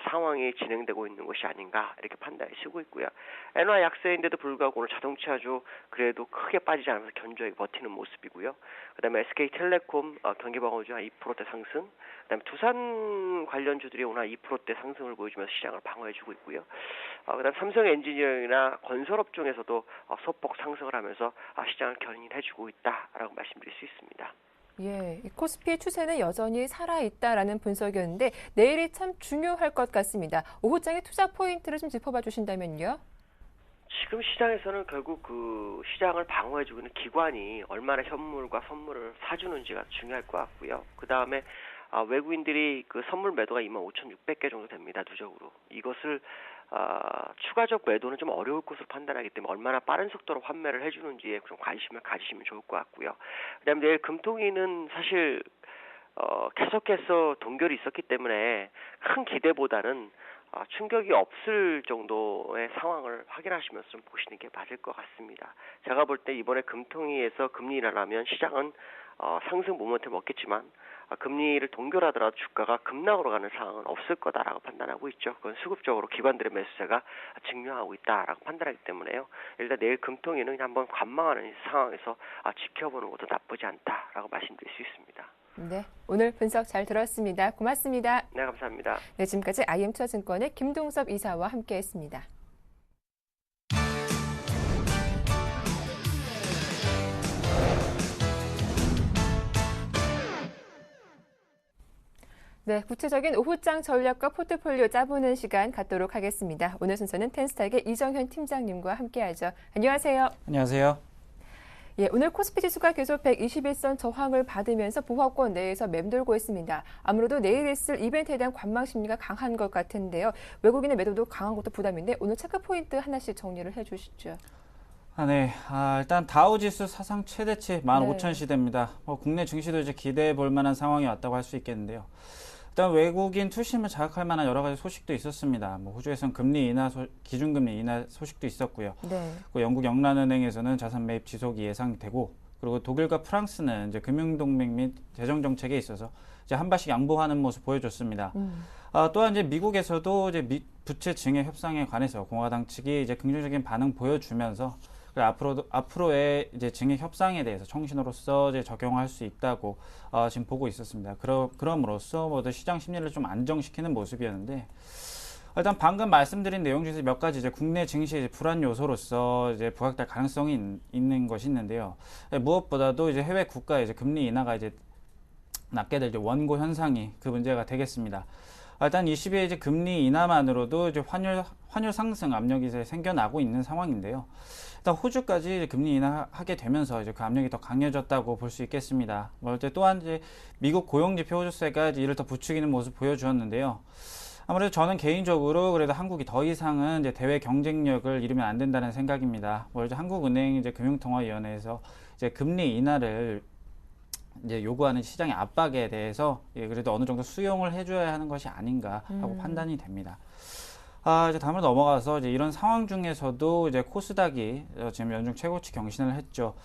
S6: 상황이 진행되고 있는 것이 아닌가 이렇게 판단이 쓰고 있고요. 엔화 약세인데도 불구하고 오늘 자동차주 그래도 크게 빠지지 않으면서 견조하게 버티는 모습이고요. 그다음에 SK텔레콤 경기방어주 한 2%대 상승, 그다음에 두산 관련주들이 오늘 2%대 상승을 보여주면서 시장을 방어해주고 있고요. 그다음 삼성엔지니어링이나 건설업종에서도 소폭 상승을 하면서 시장을 견인해주고 있다라고 말씀드릴 수 있습니다.
S1: 예, 이 코스피의 추세는 여전히 살아있다라는 분석이었는데 내일이 참 중요할 것 같습니다. 오후장의 투자 포인트를 좀 짚어봐 주신다면요.
S6: 지금 시장에서는 결국 그 시장을 방어해주고 있는 기관이 얼마나 현물과 선물을 사주는지가 중요할 것 같고요. 그 다음에 외국인들이 그 선물 매도가 25,600개 정도 됩니다. 누적으로. 이것을 추가적 매도는 좀 어려울 것으로 판단하기 때문에 얼마나 빠른 속도로 환매를 해주는지에 좀 관심을 가지시면 좋을 것 같고요. 그다음에 내일 금통위는 사실 계속해서 동결이 있었기 때문에 큰 기대보다는 충격이 없을 정도의 상황을 확인하시면서 좀 보시는 게 맞을 것 같습니다. 제가 볼 때 이번에 금통위에서 금리 인하라면 시장은 상승 모멘텀을 얻겠지만 금리를 동결하더라도 주가가 급락으로 가는 상황은 없을 거다라고 판단하고 있죠. 그건 수급적으로 기관들의 매수세가 증명하고 있다라고 판단하기 때문에요. 일단 내일 금통위는 한번 관망하는 상황에서 지켜보는 것도 나쁘지 않다라고 말씀드릴 수 있습니다.
S1: 네, 오늘 분석 잘 들었습니다. 고맙습니다.
S6: 네, 감사합니다.
S1: 네, 지금까지 IM투자증권의 김동섭 이사와 함께했습니다. 네, 구체적인 오후장 전략과 포트폴리오 짜보는 시간 갖도록 하겠습니다. 오늘 순서는 텐스탁의 이정현 팀장님과 함께하죠. 안녕하세요.
S7: 안녕하세요.
S1: 예, 오늘 코스피 지수가 계속 121선 저항을 받으면서 보합권 내에서 맴돌고 있습니다. 아무래도 내일 있을 이벤트에 대한 관망 심리가 강한 것 같은데요. 외국인의 매도도 강한 것도 부담인데 오늘 체크 포인트 하나씩 정리를 해주시죠.
S7: 네. 일단 다우지수 사상 최대치 15,000시대입니다. 국내 증시도 이제 기대해 볼 만한 상황이 왔다고 할 수 있겠는데요. 일단 외국인 투심을 자극할 만한 여러 가지 소식도 있었습니다. 호주에서는 금리 인하 기준금리 인하 소식도 있었고요.
S1: 네.
S7: 영국 영란은행에서는 자산 매입 지속이 예상되고, 그리고 독일과 프랑스는 이제 금융동맹 및 재정 정책에 있어서 이제 한 발씩 양보하는 모습 보여줬습니다. 또한 이제 미국에서도 이제 부채 증액 협상에 관해서 공화당 측이 이제 긍정적인 반응 보여주면서 앞으로의 이제 증액 협상에 대해서 청신호로서 이제 적용할 수 있다고 지금 보고 있었습니다. 그럼으로써 모두 시장 심리를 좀 안정시키는 모습이었는데, 일단 방금 말씀드린 내용 중에서 몇 가지 이제 국내 증시의 불안 요소로서 이제 부각될 가능성이 있는 것이 있는데요. 무엇보다도 이제 해외 국가 이제 금리 인하가 이제 낮게 될 이제 원고 현상이 그 문제가 되겠습니다. 일단 22일 이제 금리 인하만으로도 이제 환율 상승 압력이 이제 생겨나고 있는 상황인데요. 일단 호주까지 금리 인하하게 되면서 이제 그 압력이 더 강해졌다고 볼 수 있겠습니다. 또한 이제 미국 고용지표 호주세가 이를 더 부추기는 모습 보여주었는데요. 아무래도 저는 개인적으로 그래도 한국이 더 이상은 이제 대외 경쟁력을 잃으면 안 된다는 생각입니다. 이제 한국은행 이제 금융통화위원회에서 이제 금리 인하를 이제 요구하는 시장의 압박에 대해서 그래도 어느 정도 수용을 해줘야 하는 것이 아닌가 하고 판단이 됩니다. 이제 다음으로 넘어가서 이제 이런 상황 중에서도 이제 코스닥이 지금 연중 최고치 경신을 했죠.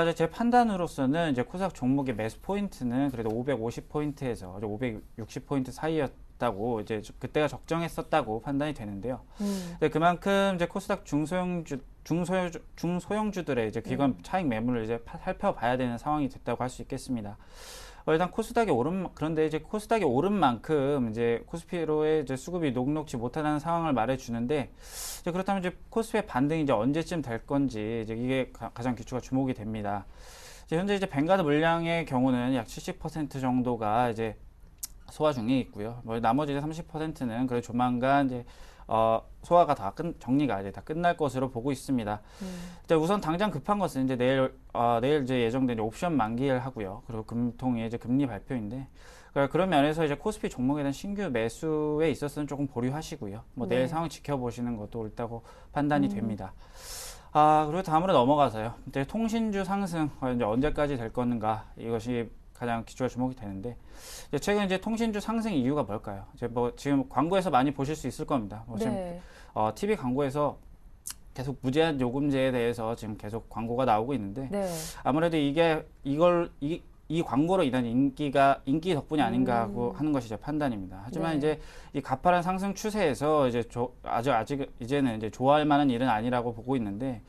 S7: 이제 제 판단으로서는 이제 코스닥 종목의 매수 포인트는 그래도 550포인트에서 560포인트 사이였다고 이제 그때가 적정했었다고 판단이 되는데요. 그만큼 이제 코스닥 중소형주들의 이제 기관 차익 매물을 이제 살펴봐야 되는 상황이 됐다고 할 수 있겠습니다. 일단 그런데 이제 코스닥이 오른 만큼 이제 코스피로의 이제 수급이 녹록지 못하다는 상황을 말해주는데, 이제 그렇다면 이제 코스피의 반등이 이제 언제쯤 될 건지 이제 이게 가장 기초가 주목이 됩니다. 현재 이제 뱅가드 물량의 경우는 약 70% 정도가 이제 소화 중에 있고요. 나머지 이제 30%는 그래 조만간 이제 소화가 정리가 이제 다 끝날 것으로 보고 있습니다. 우선 당장 급한 것은 이제 내일 이제 예정된 옵션 만기를 하고요. 그리고 금통위 이제 금리 발표인데, 그런 면에서 이제 코스피 종목에 대한 신규 매수에 있어서는 조금 보류하시고요. 내일 상황 지켜보시는 것도 옳다고 판단이 됩니다. 그리고 다음으로 넘어가서요. 이제 통신주 상승 이제 언제까지 될 건가 이것이 가장 기초가 주목이 되는데 이제 최근 이제 통신주 상승 이유가 뭘까요? 이제 뭐 지금 광고에서 많이 보실 수 있을 겁니다. 뭐 지금 TV 광고에서 계속 무제한 요금제에 대해서 지금 계속 광고가 나오고 있는데 아무래도 이 광고로 인한 인기 덕분이 아닌가 하고 하는 것이 제 판단입니다. 하지만 이제 이 가파른 상승 추세에서 이제 아직 이제는 이제 좋아할 만한 일은 아니라고 보고 있는데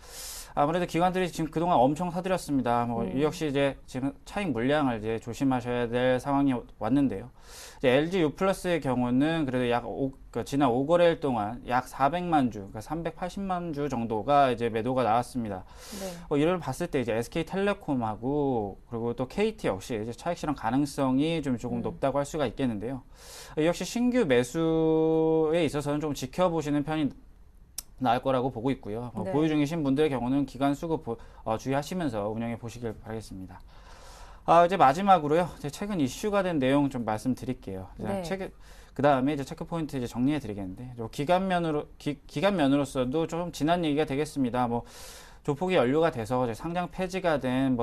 S7: 아무래도 기관들이 지금 그동안 엄청 사들였습니다. 뭐 이 역시 이제 지금 차익 물량을 이제 조심하셔야 될 상황이 왔는데요. 이제 LG U+의 경우는 그래도 지난 5거래일 동안 약 400만 주, 그러니까 380만 주 정도가 이제 매도가 나왔습니다. 이를 봤을 때 이제 SK텔레콤하고 그리고 또 KT 역시 이제 차익 실현 가능성이 조금 높다고 할 수가 있겠는데요. 역시 신규 매수에 있어서는 좀 지켜보시는 편이 나을 거라고 보고 있고요. 보유 중이신 분들의 경우는 기간 수급 주의하시면서 운영해 보시길 바라겠습니다. 이제 마지막으로요. 이제 최근 이슈가 된 내용 좀 말씀드릴게요. 그 다음에 이제 체크 포인트 이제 정리해 드리겠는데, 기간면으로서도 좀 지난 얘기가 되겠습니다. 뭐, 조폭이 연루가 돼서 이제 상장 폐지가 된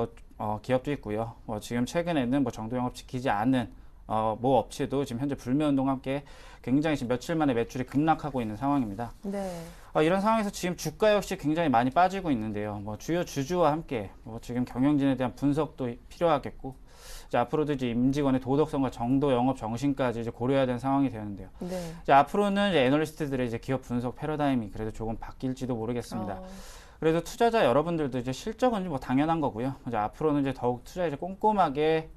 S7: 기업도 있고요. 지금 최근에는 정도 영업 지키지 않는 모 업체도 지금 현재 불매운동과 함께 굉장히 지금 며칠 만에 매출이 급락하고 있는 상황입니다. 이런 상황에서 지금 주가 역시 굉장히 많이 빠지고 있는데요. 주요 주주와 함께 지금 경영진에 대한 분석도 필요하겠고, 이제 앞으로도 이제 임직원의 도덕성과 정도 영업 정신까지 이제 고려해야 되는 상황이 되는데요. 이제 앞으로는 이제 애널리스트들의 이제 기업 분석 패러다임이 그래도 조금 바뀔지도 모르겠습니다. 그래도 투자자 여러분들도 이제 실적은 당연한 거고요. 이제 앞으로는 이제 더욱 투자 이제 꼼꼼하게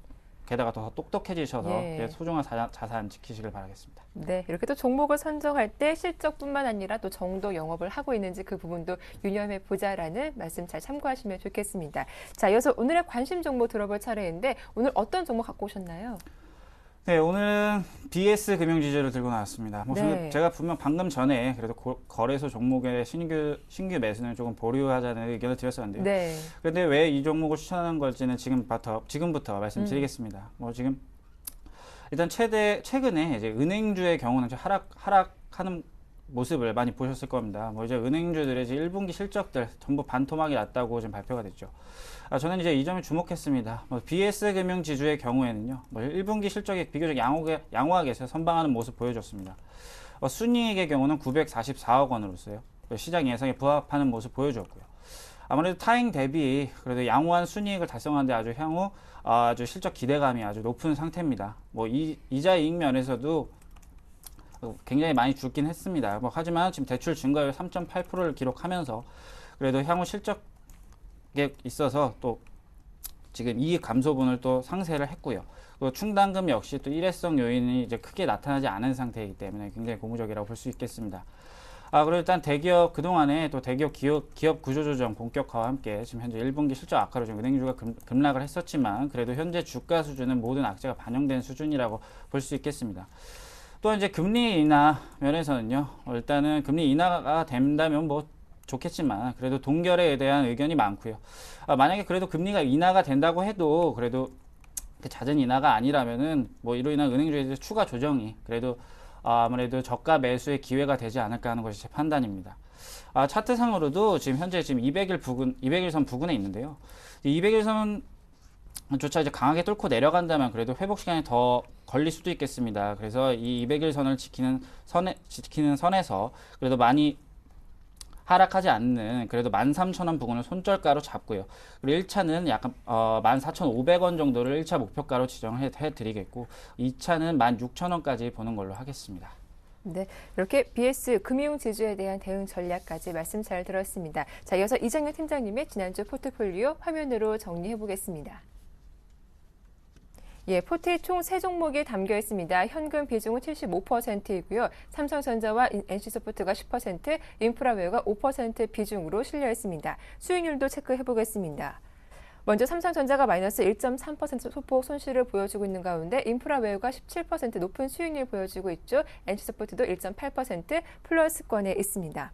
S7: 게다가 더 똑똑해지셔서 소중한 자산 지키시길 바라겠습니다.
S1: 네, 이렇게 또 종목을 선정할 때 실적뿐만 아니라 또 정도 영업을 하고 있는지 그 부분도 유념해 보자라는 말씀 잘 참고하시면 좋겠습니다. 자, 이어서 오늘의 관심 종목 들어볼 차례인데 오늘 어떤 종목 갖고 오셨나요?
S7: 네, 오늘은 BS 금융지주를 들고 나왔습니다. 제가 분명 방금 전에 그래도 거래소 종목의 신규 매수는 조금 보류하자는 의견을 드렸었는데요. 그런데 왜 이 종목을 추천하는 걸지는 지금부터 말씀드리겠습니다. 지금 일단 최근에 이제 은행주의 경우는 하락하는 모습을 많이 보셨을 겁니다. 이제 은행주들의 이제 1분기 실적들 전부 반토막이 났다고 지금 발표가 됐죠. 저는 이제 이 점에 주목했습니다. BS 금융 지주의 경우에는요, 1분기 실적이 비교적 양호하게 선방하는 모습 보여줬습니다. 순이익의 경우는 944억 원으로서요. 시장 예상에 부합하는 모습 보여주었고요. 아무래도 타행 대비 그래도 양호한 순이익을 달성하는데 아주 실적 기대감이 아주 높은 상태입니다. 이자 이익 면에서도 굉장히 많이 줄긴 했습니다. 하지만 지금 대출 증가율 3.8%를 기록하면서 그래도 향후 실적에 있어서 또 지금 이익 감소분을 또 상쇄를 했고요. 그리고 충당금 역시 또 일회성 요인이 이제 크게 나타나지 않은 상태이기 때문에 굉장히 고무적이라고 볼 수 있겠습니다. 그리고 일단 그동안에 또 대기업 기업 구조조정 본격화와 함께 지금 현재 1분기 실적 악화로 지금 은행주가 급락을 했었지만 그래도 현재 주가 수준은 모든 악재가 반영된 수준이라고 볼 수 있겠습니다. 또 이제 금리 인하 면에서는요, 일단은 금리 인하가 된다면 좋겠지만 그래도 동결에 대한 의견이 많고요. 만약에 그래도 금리가 인하가 된다고 해도 그래도 잦은 인하가 아니라면은 이로 인한 은행주의 추가 조정이 그래도 아무래도 저가 매수의 기회가 되지 않을까 하는 것이 제 판단입니다. 차트상으로도 지금 현재 200일선 부근에 있는데요. 200일선 조차 이제 강하게 뚫고 내려간다면 그래도 회복 시간이 더 걸릴 수도 있겠습니다. 그래서 이 200일선을 지키는 선에서 그래도 많이 하락하지 않는 그래도 13,000원 부근을 손절가로 잡고요. 그리고 1차는 약간 14,500원 정도를 1차 목표가로 지정을 해드리겠고 2차는 16,000원까지 보는 걸로 하겠습니다.
S1: 네, 이렇게 BS 금융지주에 대한 대응 전략까지 말씀 잘 들었습니다. 자, 이어서 이정현 팀장님의 지난주 포트폴리오 화면으로 정리해 보겠습니다. 포트에 총 3종목이 담겨 있습니다. 현금 비중은 75%이고요. 삼성전자와 NC소프트가 10%, 인프라웨어가 5% 비중으로 실려 있습니다. 수익률도 체크해 보겠습니다. 먼저 삼성전자가 마이너스 1.3% 소폭 손실을 보여주고 있는 가운데 인프라웨어가 17% 높은 수익률을 보여주고 있죠. NC소프트도 1.8% 플러스권에 있습니다.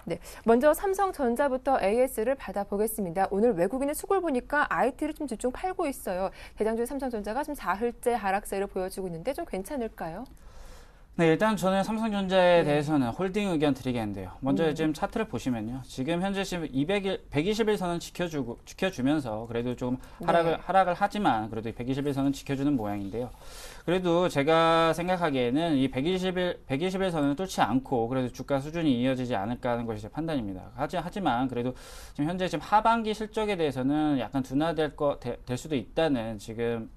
S1: 네, 먼저 삼성전자부터 AS를 받아보겠습니다. 오늘 외국인의 수급을 보니까 IT를 좀 집중 팔고 있어요. 대장주 삼성전자가 지금 4흘째 하락세를 보여주고 있는데 좀 괜찮을까요?
S7: 네, 일단 저는 삼성전자에 대해서는 홀딩 의견 드리겠는데요. 먼저 지금 차트를 보시면요. 지금 현재 지금 121선은 지켜주면서 그래도 좀 하락을 하지만 그래도 121선은 지켜주는 모양인데요. 그래도 제가 생각하기에는 이 121선을 뚫지 않고 그래도 주가 수준이 이어지지 않을까 하는 것이 제 판단입니다. 하지만 그래도 지금 현재 지금 하반기 실적에 대해서는 약간 둔화될 될 수도 있다는 지금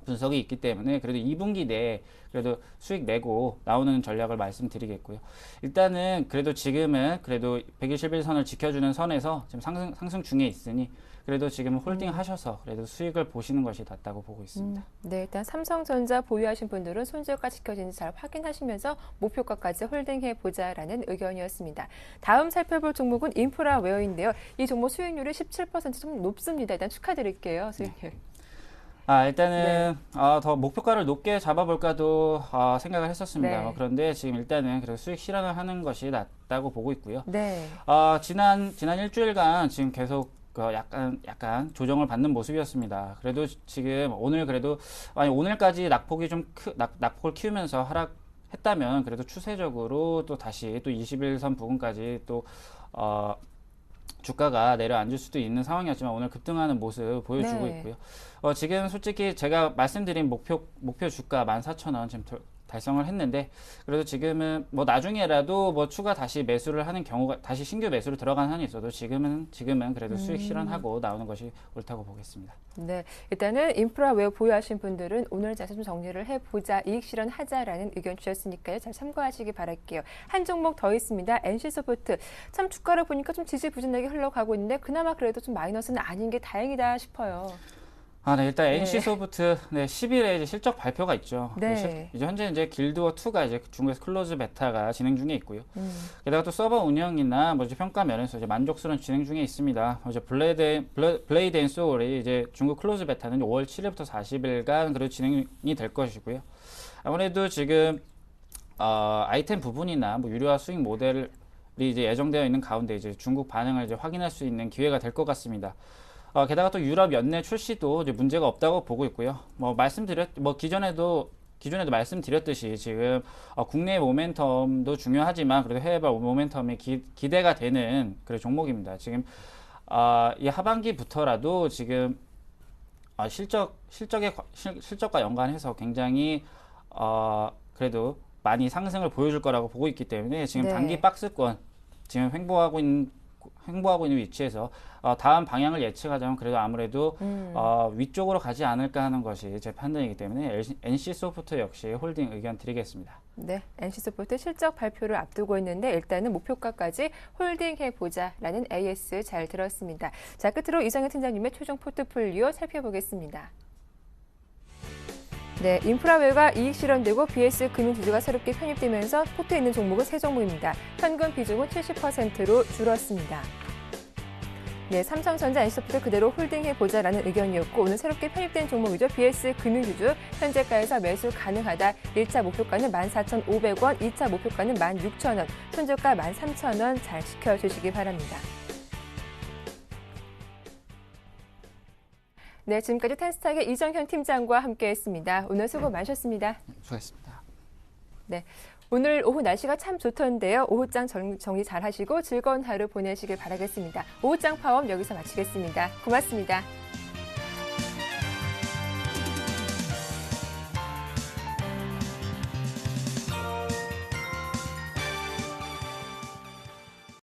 S7: 분석이 있기 때문에 그래도 2분기 내에 그래도 수익 내고 나오는 전략을 말씀드리겠고요. 일단은 그래도 지금은 그래도 121선을 지켜주는 선에서 지금 상승 중에 있으니 그래도 지금 홀딩 하셔서 그래도 수익을 보시는 것이 낫다고 보고 있습니다.
S1: 네, 일단 삼성전자 보유하신 분들은 손절가 지켜지는지 잘 확인하시면서 목표가까지 홀딩해 보자라는 의견이었습니다. 다음 살펴볼 종목은 인프라웨어인데요. 이 종목 수익률이 17% 좀 높습니다. 일단 축하드릴게요. 수익률.
S7: 일단은 더 목표가를 높게 잡아볼까도 생각을 했었습니다. 그런데 지금 일단은 그래도 수익 실현을 하는 것이 낫다고 보고 있고요. 지난 일주일간 지금 계속 약간 조정을 받는 모습이었습니다. 그래도 지금 오늘 그래도 오늘까지 낙폭을 키우면서 하락했다면 그래도 추세적으로 또 다시 또 21선 부근까지 또 주가가 내려앉을 수도 있는 상황이었지만 오늘 급등하는 모습 보여주고 있고요. 지금 솔직히 제가 말씀드린 목표 주가 14,000원 지금 달성을 했는데 그래도 지금은 뭐 나중에라도 뭐 추가 다시 매수를 하는 경우가 다시 신규 매수로 들어간 한이 있어도 지금은 그래도 수익 실현하고 나오는 것이 옳다고 보겠습니다.
S1: 네, 일단은 인프라웨어 보유하신 분들은 오늘 자세 좀 정리를 해보자, 이익 실현하자라는 의견 주셨으니까요. 잘 참고하시기 바랄게요. 한 종목 더 있습니다. NC소프트. 참 주가를 보니까 좀 지지부진하게 흘러가고 있는데 그나마 그래도 좀 마이너스는 아닌 게 다행이다 싶어요.
S7: 네, 일단 NC소프트 10일에 이제 실적 발표가 있죠. 이제 현재 이제 길드워2가 이제 중국에서 클로즈 베타가 진행 중에 있고요. 게다가 또 서버 운영이나 뭐 이제 평가 면에서 이제 만족스러운 진행 중에 있습니다. 이제 블레이드 앤 소울이 이제 중국 클로즈 베타는 5월 7일부터 40일간 그래도 진행이 될 것이고요. 아무래도 지금 아이템 부분이나 뭐 유료화 수익 모델이 이제 예정되어 있는 가운데 이제 중국 반응을 이제 확인할 수 있는 기회가 될 것 같습니다. 게다가 또 유럽 연내 출시도 이제 문제가 없다고 보고 있고요. 기존에도 말씀드렸듯이 지금 국내 모멘텀도 중요하지만 그래도 해외발 모멘텀이 기대가 되는 그런 종목입니다. 지금 이 하반기부터라도 지금 실적과 연관해서 굉장히 그래도 많이 상승을 보여줄 거라고 보고 있기 때문에 지금 단기 박스권 지금 횡보하고 있는 위치에서 다음 방향을 예측하자면 그래도 아무래도 위쪽으로 가지 않을까 하는 것이 제 판단이기 때문에 NC소프트 역시 홀딩 의견 드리겠습니다.
S1: 네, NC소프트 실적 발표를 앞두고 있는데 일단은 목표가까지 홀딩해보자라는 AS 잘 들었습니다. 자, 끝으로 이정현 팀장님의 최종 포트폴리오 살펴보겠습니다. 네, 인프라웨어가 이익 실현되고 BS 금융지주가 새롭게 편입되면서 포트에 있는 종목은 3종목입니다. 현금 비중은 70%로 줄었습니다. 네, 삼성전자, NC소프트 그대로 홀딩해보자라는 의견이었고 오늘 새롭게 편입된 종목이죠. BS 금융지주 현재가에서 매수 가능하다. 1차 목표가는 14,500원, 2차 목표가는 16,000원, 손절가 13,000원 잘 지켜주시기 바랍니다. 네, 지금까지 텐스탁의 이정현 팀장과 함께했습니다. 오늘 수고 많으셨습니다.
S7: 수고하셨습니다.
S1: 네, 오늘 오후 날씨가 참 좋던데요. 오후장 정리 잘 하시고 즐거운 하루 보내시길 바라겠습니다. 오후장 파업 여기서 마치겠습니다. 고맙습니다.